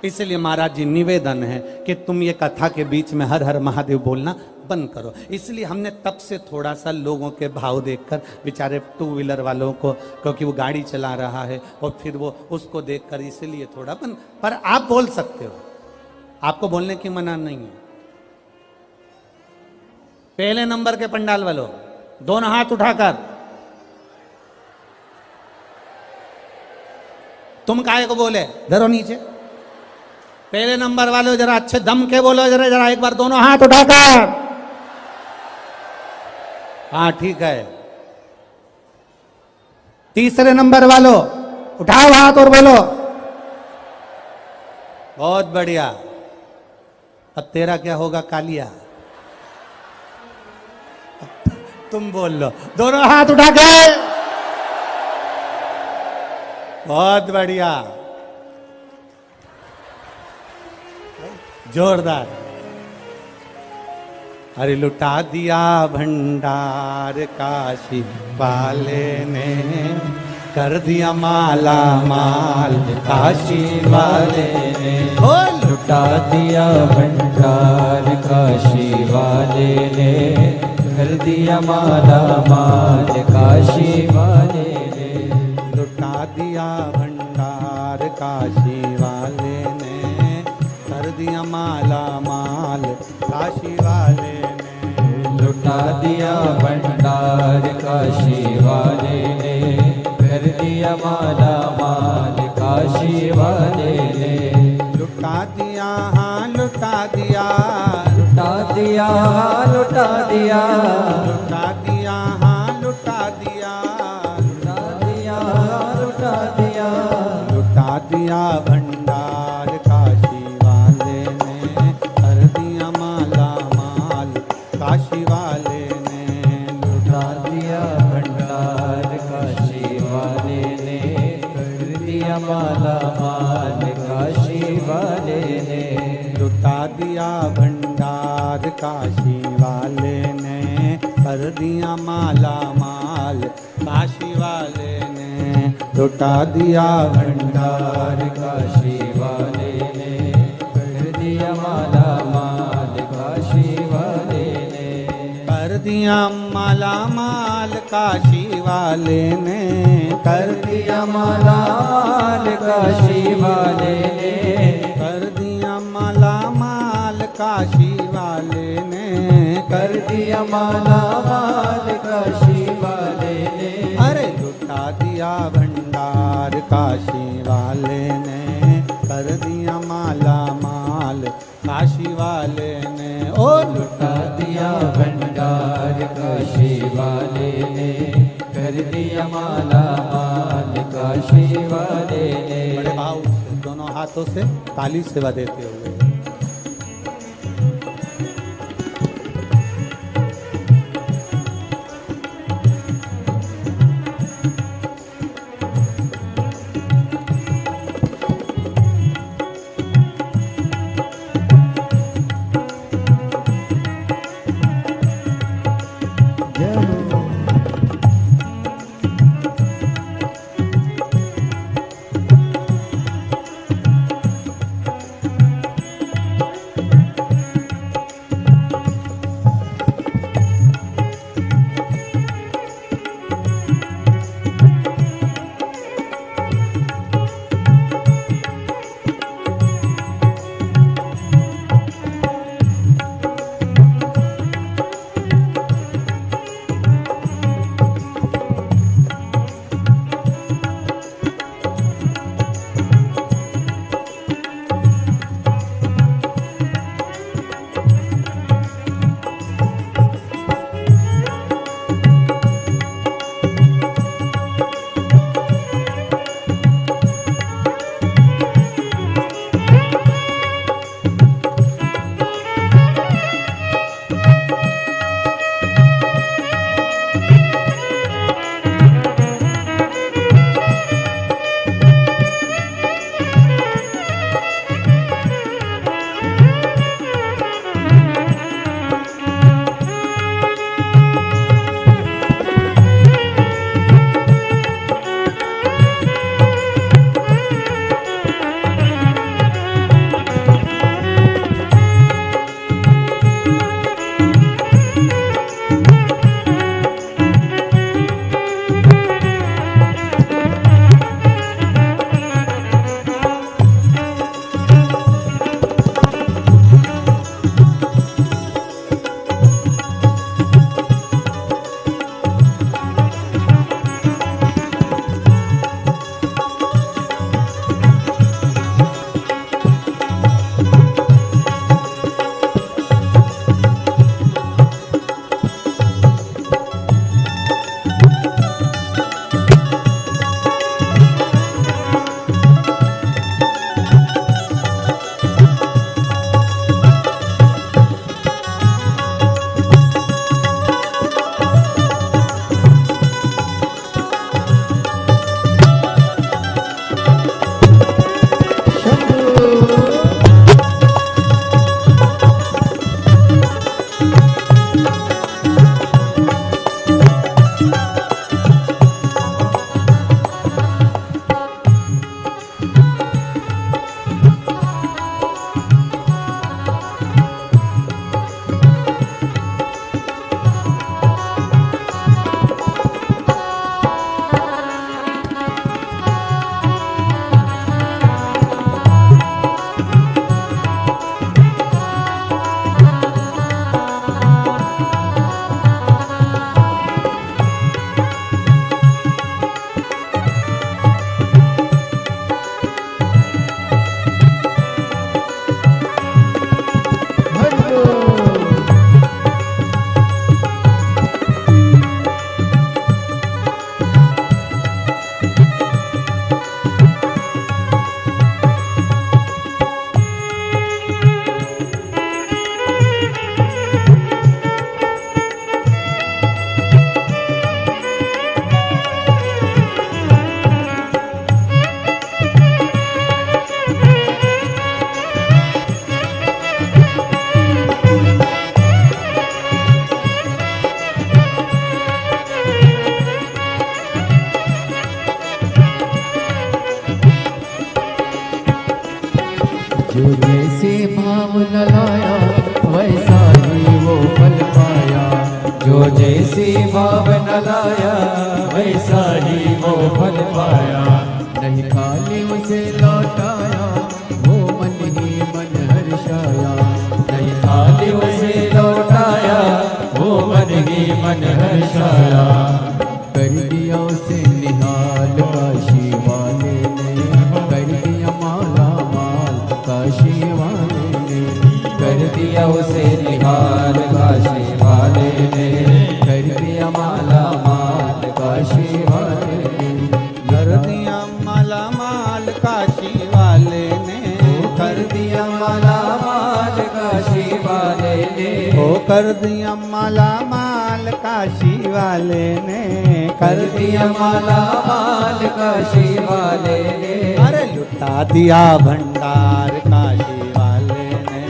A: इसलिए महाराज जी निवेदन है कि तुम ये कथा के बीच में हर हर महादेव बोलना बंद करो। इसलिए हमने तब से थोड़ा सा लोगों के भाव देखकर, बेचारे 2 व्हीलर वालों को, क्योंकि वो गाड़ी चला रहा है और फिर वो उसको देखकर, इसलिए थोड़ा बंद। पर आप बोल सकते हो, आपको बोलने की मना नहीं है। पहले नंबर के पंडाल वालों, दोनों हाथ उठाकर, तुम काहे को बोले, धरो नीचे। पहले नंबर वाले जरा अच्छे दम के बोलो, जरा एक बार दोनों हाथ उठाकर। हाँ ठीक है। तीसरे नंबर वालों उठाओ हाथ और बोलो। बहुत बढ़िया। अब तेरा क्या होगा कालिया? तुम बोल लो, दोनों हाथ उठा के। बहुत बढ़िया, जोरदार। अरे लुटा दिया भंडार काशी वाले ने, कर दिया माला माल काशी वाले ने।
B: लुटा दिया भंडार काशी वाले ने, कर दिया माला माल काशी वाले ने।
A: लुटा दिया भंडार काशी वाले ने, कर दिया माला माल काशी वाले ने।
B: लुटा दिया भंडार काशी वाले ने, कर दिया माला माल काशी वाले ने।
A: लुटा दिया हाँ लुटा दिया,
B: लुटा दिया लुटा दिया,
A: लुटा दिया हाँ लुटा दिया,
B: लुटा दिया लुटा दिया।
A: लुटा दिया भंडार काशी वाले ने, कर दिया माला माल काशी वाले ने।
B: लुटा दिया भंडार काशी वाले ने, कर दिया माला माल काशी वाले ने।
A: लुटा दिया भंडार काशी वाले ने, कर दिया माला माल काशी वाले ने। लुटा दिया
B: भंडार काशी वाले ने, कर दिया माला माल काशी वाले ने।
A: कर दिया माला माल काशी वाले ने,
B: कर दिया माला माल काशी वाले ने।
A: कर दिया माला माल काशी वाले ने।
B: कर दिया माला माल काशी वाले ने।
A: अरे लुटा दिया भंडार काशी वाले ने, कर दिया माला माल काशी वाले ने। ओ
B: लुटा दिया भंडार काशी वाले ने, कर दिया माला माल काशी वाले ने।
A: बड़े भाव से दोनों हाथों से ताली सेवा देते हुए
B: जो जैसे भाव न लाया वैसा ही वो फल पाया। जो जैसे भाव न लाया वैसा ही वो फल पाया। नहीं खाली उसे लौटाया वो मन ही मन हर्षाया। नहीं खाली उसे लौटाया वो मन ही मन हर्षाया। कर दिया उसे निहाल काशी वाले ने, कर दिया माला माल काशी वाले ने। कर दिया उसे निहाल काशी वाले ने, कर दिया माला माल काशी वाले ने।
A: कर दिया माला माल काशी वाले ने,
B: कर दिया माला माल काशी वाले ने।
A: ओ कर दिया माला माल काशी वाले ने,
B: कर दिया माला माल काशी वाले ने।
A: अरे लुटा दिया भंडार काशी वाले ने,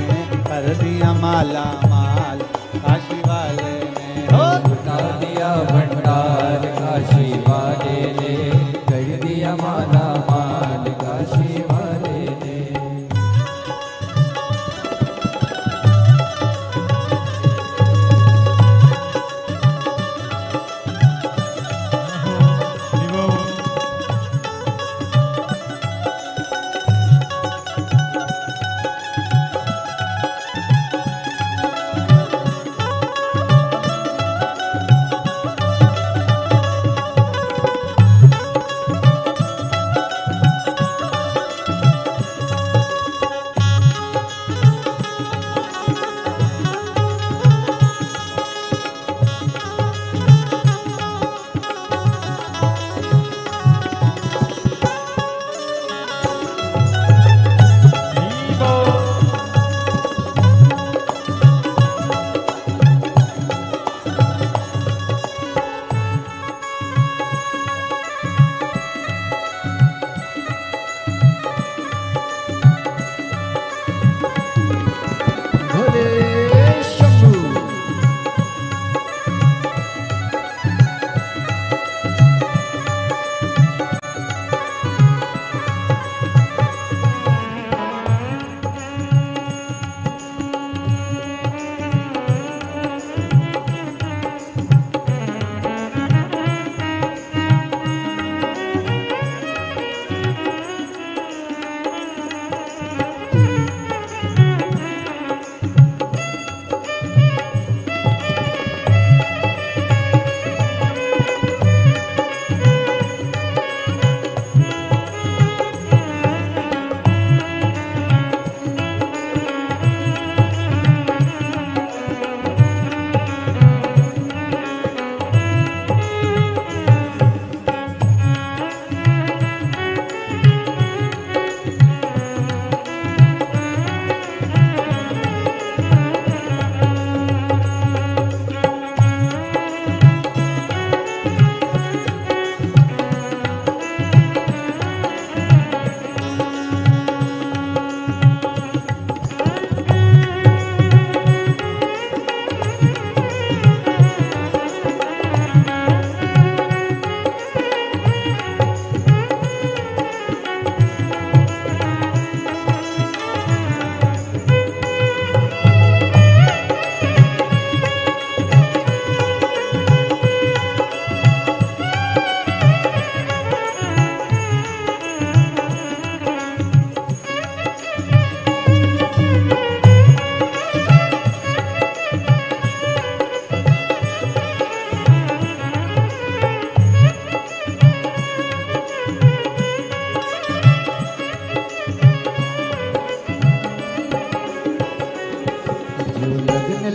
A: कर दिया माला माल काशी वाले ने। हो
B: लुटा दिया भंडार काशी वाले ने, कर दिया माला माल काशी वाले ने।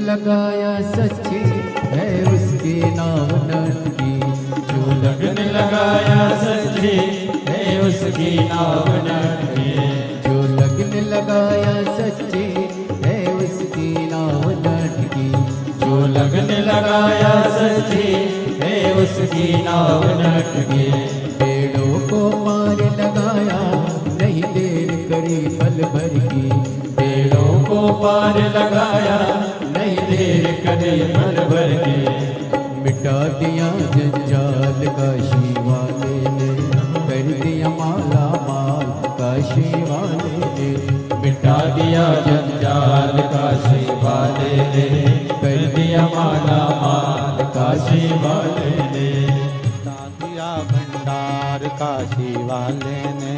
B: लगाया सच्ची है उसकी नाव नटकी।
C: जो लगन लगाया सच्ची है उसकी नाव नटकी।
B: जो लगन लगाया सच्ची है उसकी नाव नटकी।
C: जो लगन लगाया सच्ची है उसकी नाव नटकी।
B: पेड़ों को मार लगाया नहीं देर करी पल भर की।
C: पेड़ों को पार लगाया नहीं देर करे पल भर की।
B: मिटा दिया जंजाल काशी वाले ने, कर दिया माला माल काशी वाले ने।
C: मिटा
A: भंडार काशी वाले ने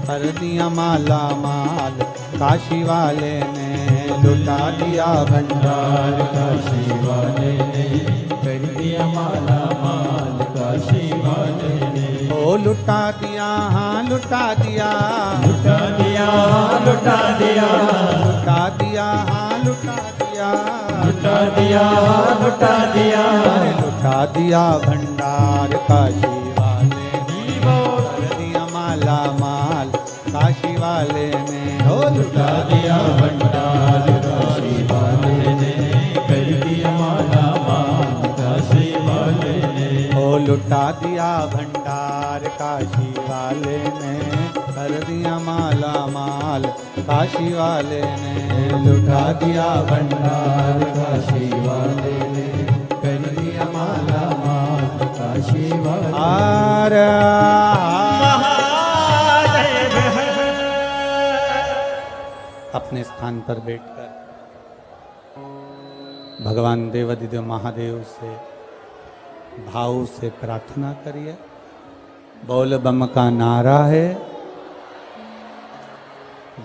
A: कर दिया माला माल, काशी वाले ने लुटा दिया भंडार,
C: काशी वाले ने कर दिया माला माल, काशी वाले ने
A: ओ लुटा दिया, हाँ लुटा दिया,
C: लुटा दिया, लुटा दिया,
A: लुटा दिया, हाँ लुटा दिया,
C: लुटा दिया, लुटा दिया,
A: अरे लुटा दिया भंडार काशी वाले ने कर दिया माला माल, काशी वाले ने हो
C: लुटा दिया भंडार काशी वाले ने कर दिया माला माल, काशी वाले ने
A: ओ लुटा दिया भंडार काशी वाले ने कर दिया माला माल, काशी वाले ने
C: लुटा दिया भंडार काशी वाले ने कर दिया माला माल, काशी वाले
A: आर अपने स्थान पर बैठकर भगवान देवाधिदेव महादेव से भाव से प्रार्थना करिए। बोल बम का नारा है,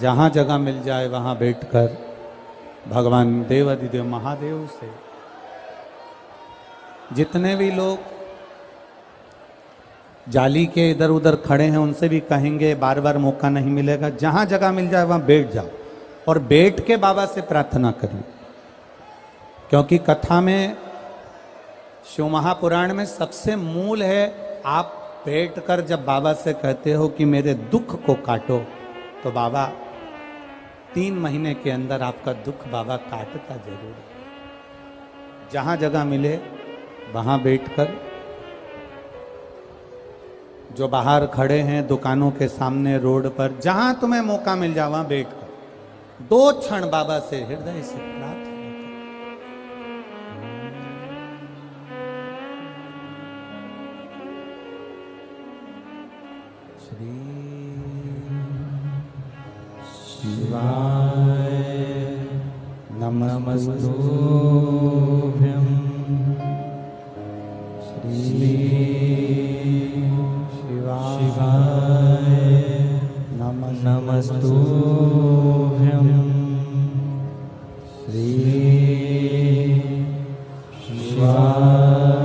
A: जहाँ जगह मिल जाए वहाँ बैठकर भगवान देवाधिदेव महादेव से, जितने भी लोग जाली के इधर उधर खड़े हैं उनसे भी कहेंगे, बार बार मौका नहीं मिलेगा, जहाँ जगह मिल जाए वहाँ बैठ जाओ और बैठ के बाबा से प्रार्थना करिए। क्योंकि कथा में, शिव महापुराण में सबसे मूल है, आप बैठकर जब बाबा से कहते हो कि मेरे दुख को काटो, तो बाबा 3 महीने के अंदर आपका दुख बाबा काटता जरूर है। जहाँ जगह मिले वहाँ बैठकर, जो बाहर खड़े हैं दुकानों के सामने, रोड पर, जहाँ तुम्हें मौका मिल जाए वहाँ बैठकर 2 क्षण बाबा से हृदय से प्रार्थना। श्री शिवाय नमस्तुभ्यं, श्री शिवाय नमस्तुभ्यं, श्री शिवाय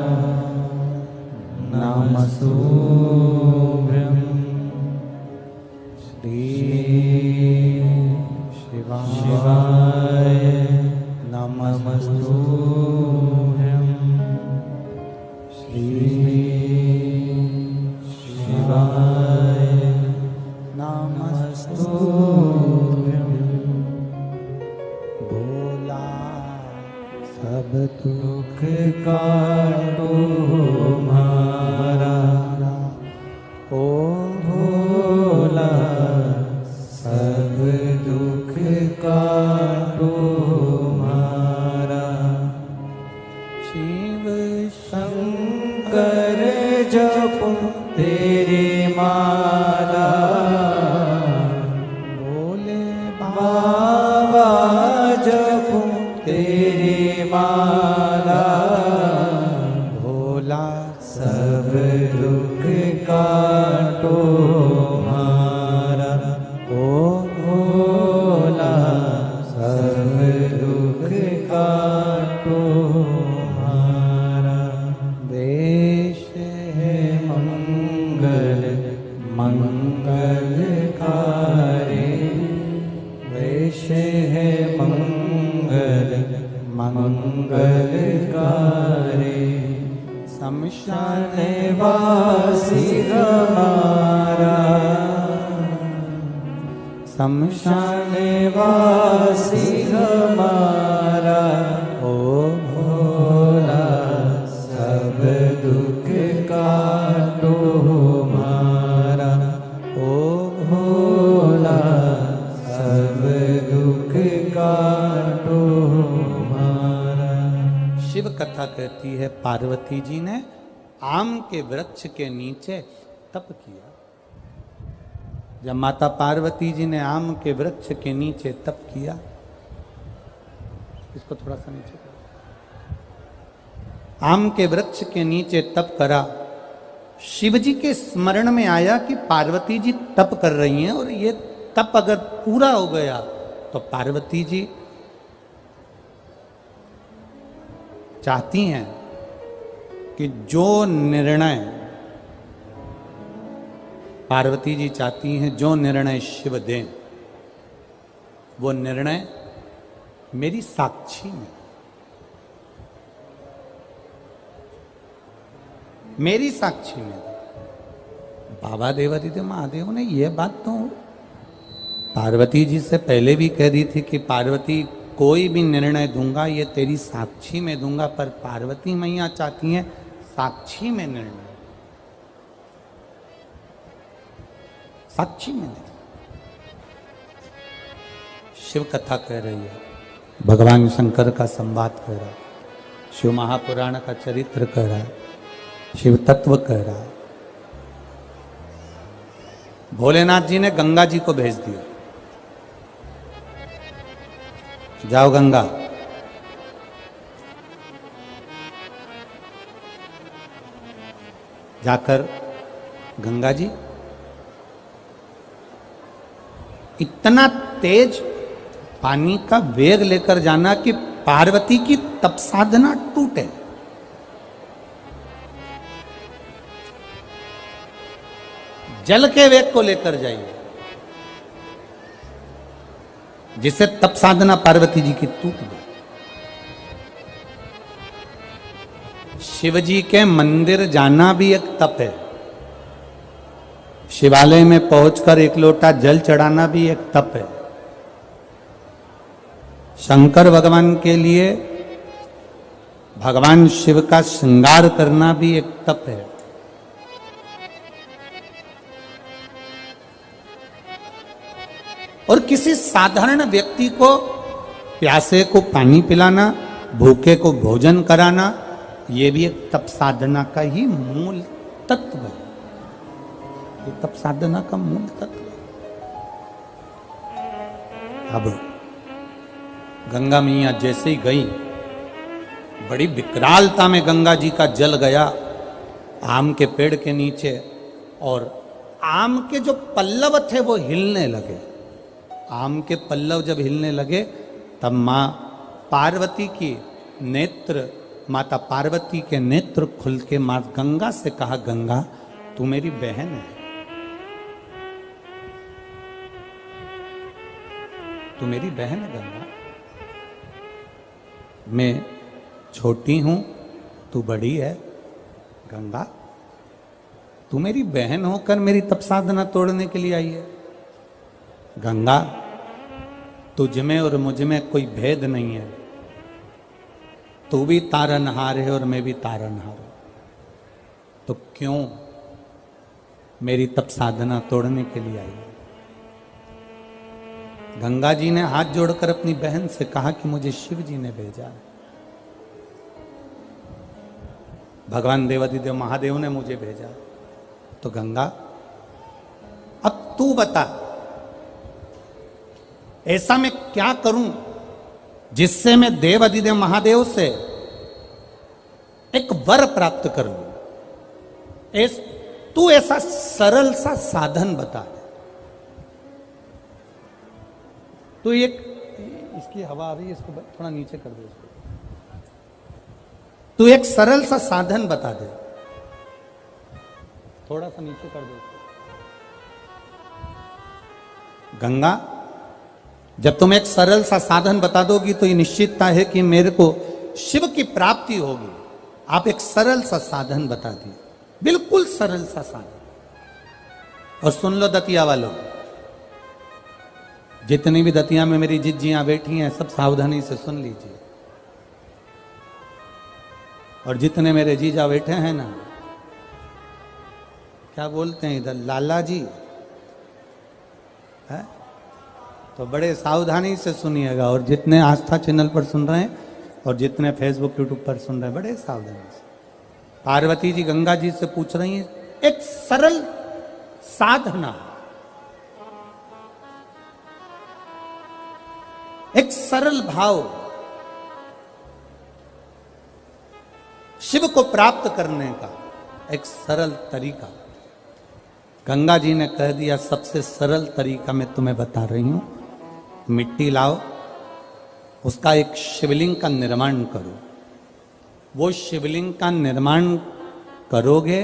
A: नमस्तुभ्यं, श्री शिवाय नमस्तुभ्यं, श्री शिवाय नमस्तुभ्यं। भोला सब दुख काटो हमारा, ओ भोला सब दुख काटो हमारा। शिव शंकर जपो तेरी माला, भोले बाबा जपो तेरी माला, भोला सब दुख काटो हमारा, ओ भोला सब दुख काटो हमारा। देश है मंगल मंगलकारी, देश है मंगल मंगलकारी, शमशान वासी हमारा, शमशान वासी हमारा, ओ भोला सब दुख काटो हमारा, ओ भोला सब दुख काटो हमारा। शिव कथा कहती है, पार्वती जी ने आम के वृक्ष के नीचे तप किया। जब माता पार्वती जी ने आम के वृक्ष के नीचे तप किया, इसको थोड़ा सा नीचे करो, आम के वृक्ष के नीचे तप करा, शिव जी के स्मरण में आया कि पार्वती जी तप कर रही हैं और ये तप अगर पूरा हो गया तो पार्वती जी चाहती हैं कि जो निर्णय पार्वती जी चाहती हैं, जो निर्णय शिव दें, वो निर्णय मेरी साक्षी में, मेरी साक्षी में। बाबा देवादिदेव महादेव ने यह बात तो पार्वती जी से पहले भी कह दी थी कि पार्वती कोई भी निर्णय दूंगा ये तेरी साक्षी में दूंगा, पर पार्वती मैया चाहती हैं साक्षी में निर्णय, साक्षी में निर्णय। शिव कथा कह रही है, भगवान शंकर का संवाद कह रहा है, शिव महापुराण का चरित्र कह रहा है, शिव तत्व कह रहा है। भोलेनाथ जी ने गंगा जी को भेज दिया, जाओ गंगा। जाकर गंगा जी इतना तेज पानी का वेग लेकर जाना कि पार्वती की तप साधना टूटे। जल के वेग को लेकर जाइए जिससे तप साधना पार्वती जी की टूट गई। शिव जी के मंदिर जाना भी एक तप है, शिवालय में पहुंचकर एक लोटा जल चढ़ाना भी एक तप है। शंकर भगवान के लिए भगवान शिव का श्रृंगार करना भी एक तप है। और किसी साधारण व्यक्ति को, प्यासे को पानी पिलाना, भूखे को भोजन कराना, यह भी एक तप साधना का ही मूल तत्व है। ये तप साधना का मूल तत्व है। अब गंगा मैया जैसे ही गई, बड़ी विकरालता में गंगा जी का जल गया आम के पेड़ के नीचे, और आम के जो पल्लव थे वो हिलने लगे। आम के पल्लव जब हिलने लगे तब माँ पार्वती की नेत्र, माता पार्वती के नेत्र खुल के माँ गंगा से कहा, गंगा तू मेरी बहन है, तू मेरी बहन है गंगा। मैं छोटी हूं, तू बड़ी है गंगा, तू मेरी बहन होकर मेरी तप साधना तोड़ने के लिए आई है। गंगा तुझ में और मुझ में कोई भेद नहीं है, तू भी तारनहार है और मैं भी तारनहार हूं, तो क्यों मेरी तप साधना तोड़ने के लिए आई है। गंगा जी ने हाथ जोड़कर अपनी बहन से कहा कि मुझे शिव जी ने भेजा है, भगवान देवादिदेव महादेव ने मुझे भेजा। तो गंगा अब तू बता, ऐसा मैं क्या करूं जिससे मैं देवादिदेव महादेव से एक वर प्राप्त कर लूं। तू ऐसा सरल सा साधन बता दे। तो एक इसकी हवा आ रही है, इसको थोड़ा नीचे कर दो इसको। तू एक सरल सा साधन बता दे, थोड़ा सा नीचे कर दो इसको। गंगा जब तुम एक सरल सा साधन बता दोगी तो ये निश्चितता है कि मेरे को शिव की प्राप्ति होगी। आप एक सरल सा साधन बता दिए, बिल्कुल सरल सा साधन। और सुन लो दतिया वालों, जितनी भी दतिया में मेरी जिज्जियां बैठी हैं सब सावधानी से सुन लीजिए। और जितने मेरे जीजा बैठे हैं ना, क्या बोलते हैं इधर, लाला जी है, तो बड़े सावधानी से सुनिएगा। और जितने आस्था चैनल पर सुन रहे हैं और जितने फेसबुक यूट्यूब पर सुन रहे हैं, बड़े सावधानी से। पार्वती जी गंगा जी से पूछ रही हैं एक सरल साधना, एक सरल भाव शिव को प्राप्त करने का, एक सरल तरीका गंगा जी ने कह दिया, सबसे सरल तरीका मैं तुम्हें बता रही हूं। मिट्टी लाओ, उसका एक शिवलिंग का निर्माण करो। वो शिवलिंग का निर्माण करोगे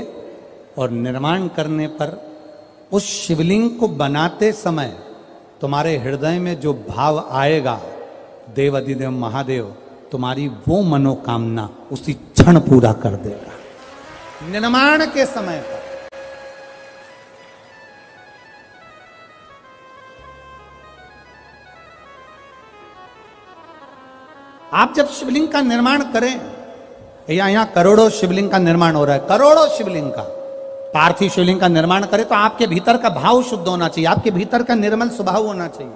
A: और निर्माण करने पर उस शिवलिंग को बनाते समय तुम्हारे हृदय में जो भाव आएगा, देवाधिदेव महादेव तुम्हारी वो मनोकामना उसी क्षण पूरा कर देगा। निर्माण के समय पर आप जब शिवलिंग का निर्माण करें, यहां करोड़ों शिवलिंग का निर्माण हो रहा है, करोड़ों शिवलिंग का, पार्थिव शिवलिंग का निर्माण करें तो आपके भीतर का भाव शुद्ध होना चाहिए, आपके भीतर का निर्मल स्वभाव होना चाहिए।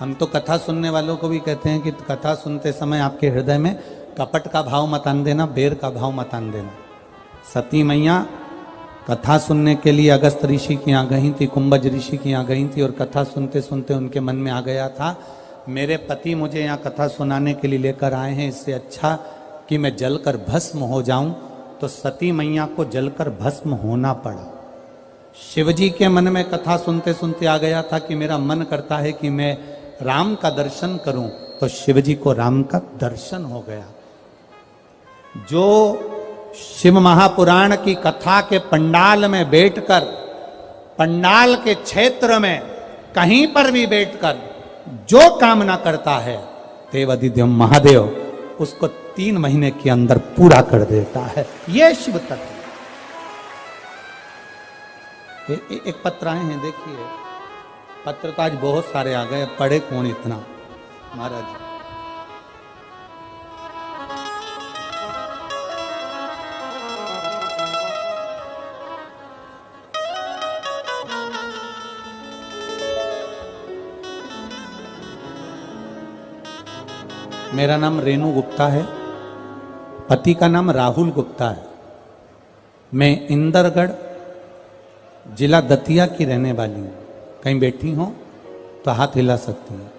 A: हम तो कथा सुनने वालों को भी कहते हैं कि कथा सुनते समय आपके हृदय में कपट का भाव मत आन देना, बेर का भाव मत आन देना। सती मैया कथा सुनने के लिए अगस्त ऋषि की यहाँ गई थी, कुंभज ऋषि की यहाँ गई थी, और कथा सुनते सुनते उनके मन में आ गया था, मेरे पति मुझे यहाँ कथा सुनाने के लिए लेकर आए हैं, इससे अच्छा कि मैं जलकर भस्म हो जाऊं। तो सती मैया को जलकर भस्म होना पड़ा। शिवजी के मन में कथा सुनते सुनते आ गया था कि मेरा मन करता है कि मैं राम का दर्शन करूं, तो शिवजी को राम का दर्शन हो गया। जो शिव महापुराण की कथा के पंडाल में बैठकर, पंडाल के क्षेत्र में कहीं पर भी बैठकर जो कामना करता है, देवाधिदेव महादेव उसको 3 महीने के अंदर पूरा कर देता है। यह शिव तत्व। एक पत्र आए हैं, देखिए पत्र तो आज बहुत सारे आ गए, पढ़े कौन इतना महाराज। मेरा नाम रेणु गुप्ता है, पति का नाम राहुल गुप्ता है। मैं इंदरगढ़ जिला दतिया की रहने वाली हूँ। कहीं बैठी हो तो हाथ हिला सकती हैं,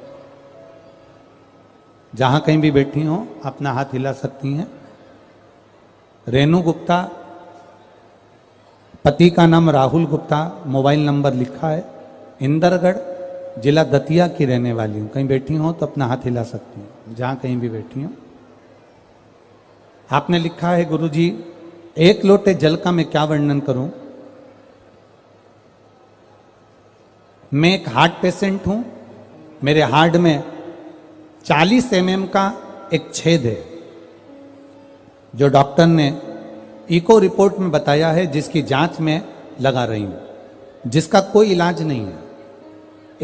A: जहाँ कहीं भी बैठी हो अपना हाथ हिला सकती हैं। रेणु गुप्ता, पति का नाम राहुल गुप्ता, मोबाइल नंबर लिखा है, इंदरगढ़ जिला दतिया की रहने वाली हूँ। कहीं बैठी हो तो अपना हाथ हिला सकती हैं, जहाँ कहीं भी बैठी हो। आपने लिखा है, गुरुजी 1 लोटे जल का मैं क्या वर्णन करूं। मैं एक हार्ट पेशेंट हूं, मेरे हार्ट में 40 mm का एक छेद है, जो डॉक्टर ने इको रिपोर्ट में बताया है, जिसकी जांच में लगा रही हूं, जिसका कोई इलाज नहीं है।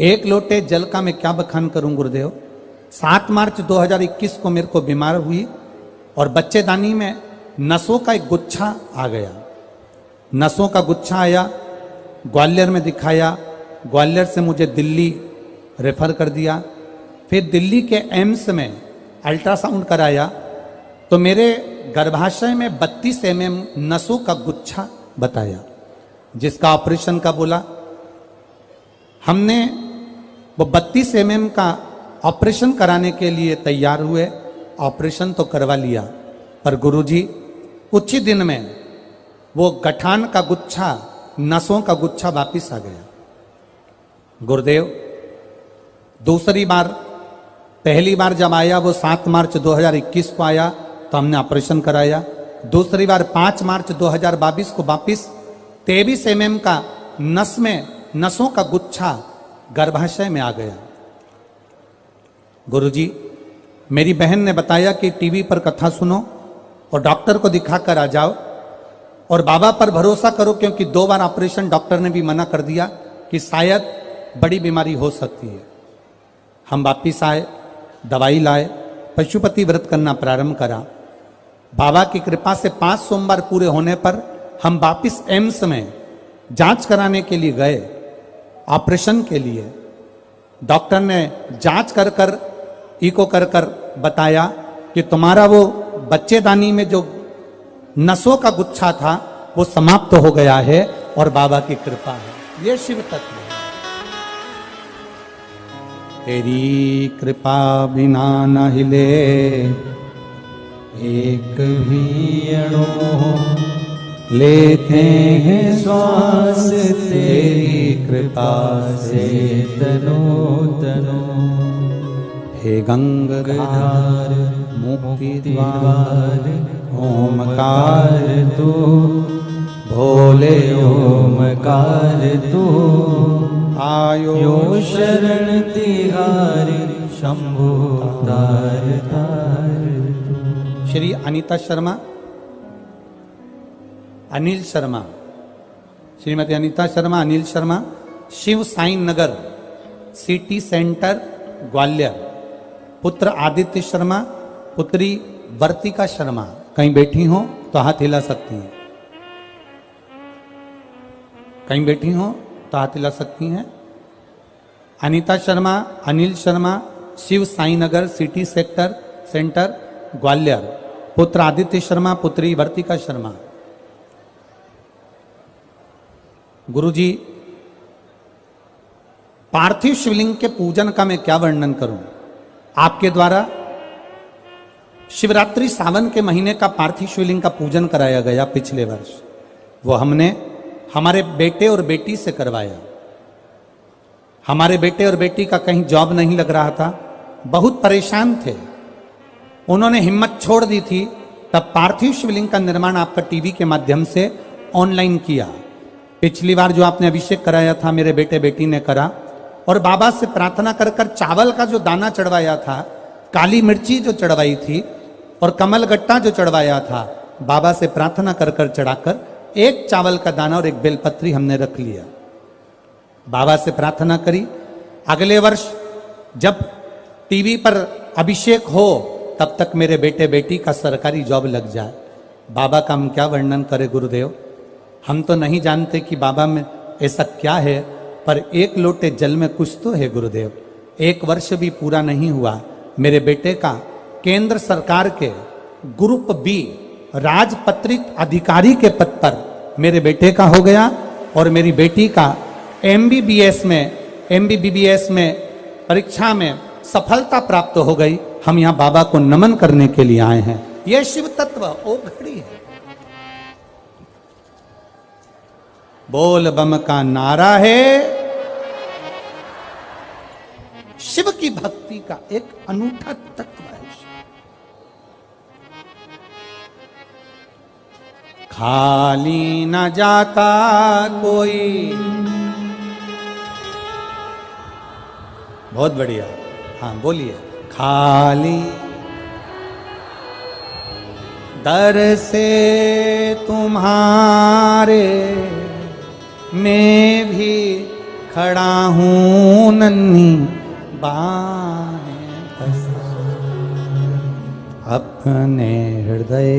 A: 1 लोटे जल का मैं क्या बखान करूं गुरुदेव। 7 मार्च 2021 को मेरे को बीमार हुई और बच्चेदानी में नसों का एक गुच्छा आ गया। नसों का गुच्छा आया, ग्वालियर में दिखाया, ग्वालियर से मुझे दिल्ली रेफर कर दिया। फिर दिल्ली के एम्स में अल्ट्रासाउंड कराया तो मेरे गर्भाशय में 32 mm नसों का गुच्छा बताया, जिसका ऑपरेशन का बोला। हमने वो 32 mm का ऑपरेशन कराने के लिए तैयार हुए, ऑपरेशन तो करवा लिया, पर गुरुजी कुछ ही दिन में वो गठान का गुच्छा, नसों का गुच्छा वापिस आ गया। गुरुदेव दूसरी बार, पहली बार जब आया वो 7 मार्च 2021 को आया तो हमने ऑपरेशन कराया। दूसरी बार 5 मार्च 2022 को वापिस 23 mm का नस में नसों का गुच्छा गर्भाशय में आ गया। गुरुजी, मेरी बहन ने बताया कि टीवी पर कथा सुनो और डॉक्टर को दिखाकर आ जाओ और बाबा पर भरोसा करो, क्योंकि 2 बार ऑपरेशन डॉक्टर ने भी मना कर दिया कि शायद बड़ी बीमारी हो सकती है। हम वापिस आए, दवाई लाए, पशुपति व्रत करना प्रारंभ करा। बाबा की कृपा से 5 सोमवार पूरे होने पर हम वापिस एम्स में जांच कराने के लिए गए, ऑपरेशन के लिए। डॉक्टर ने जांच कर कर, इको कर कर बताया कि तुम्हारा वो बच्चेदानी में जो नसों का गुच्छा था वो समाप्त हो गया है और बाबा की कृपा है। ये शिव तत्व है। तेरी कृपा बिना न हिले,
C: एक भी अणु लेते हैं श्वास तेरी कृपा से तनो तनो।
A: हे गंगाधार मुक्ति द्वार
C: ओमकार तू भोले ओमकार तू
A: आयो
C: यो शरण तिहारी शंभु तार तार तू।
A: Shri Anita Sharma, Anil Sharma, Shrimati Anita Sharma, Anil Sharma, Shiv Sai Nagar city centre Gwalior. पुत्र आदित्य शर्मा, पुत्री वर्तिका शर्मा। कहीं बैठी हो तो हाथ हिला सकती हैं, कहीं बैठी हो तो हाथ हिला सकती हैं। Anita Sharma, Anil Sharma, Shiv Sai Nagar city centre Gwalior. पुत्र आदित्य शर्मा, पुत्री वर्तिका शर्मा। गुरुजी, पार्थिव शिवलिंग के पूजन का मैं क्या वर्णन करूं। आपके द्वारा शिवरात्रि सावन के महीने का पार्थिव शिवलिंग का पूजन कराया गया पिछले वर्ष। वो हमने हमारे बेटे और बेटी से करवाया। हमारे बेटे और बेटी का कहीं जॉब नहीं लग रहा था, बहुत परेशान थे। उन्होंने हिम्मत छोड़ दी थी, तब पार्थिव शिवलिंग का निर्माण आपका टीवी के माध्यम से ऑनलाइन किया। पिछली बार जो आपने अभिषेक कराया था मेरे बेटे बेटी ने करा, और बाबा से प्रार्थना कर कर चावल का जो दाना चढ़वाया था, काली मिर्ची जो चढ़वाई थी और कमल गट्टा जो चढ़वाया था, बाबा से प्रार्थना कर कर चढ़ाकर एक चावल का दाना और एक बेलपत्री हमने रख लिया। बाबा से प्रार्थना करी अगले वर्ष जब टीवी पर अभिषेक हो तब तक मेरे बेटे बेटी का सरकारी जॉब लग जाए। बाबा का हम क्या वर्णन करें गुरुदेव, हम तो नहीं जानते कि बाबा में ऐसा क्या है, पर एक लोटे जल में कुछ तो है गुरुदेव। एक वर्ष भी पूरा नहीं हुआ, मेरे बेटे का केंद्र सरकार के ग्रुप बी राजपत्रित अधिकारी के पद पर मेरे बेटे का हो गया, और मेरी बेटी का MBBS में परीक्षा में सफलता प्राप्त हो गई। हम यहाँ बाबा को नमन करने के लिए आए हैं। यह शिव तत्व ओ घड़ी है। बोल बम का नारा है, शिव की भक्ति का एक अनूठा तत्व है। खाली न जाता कोई, बहुत बढ़िया, हाँ बोलिए। खाली दर से तुम्हारे मैं भी खड़ा हूँ नन्ही बाहें अपने हृदय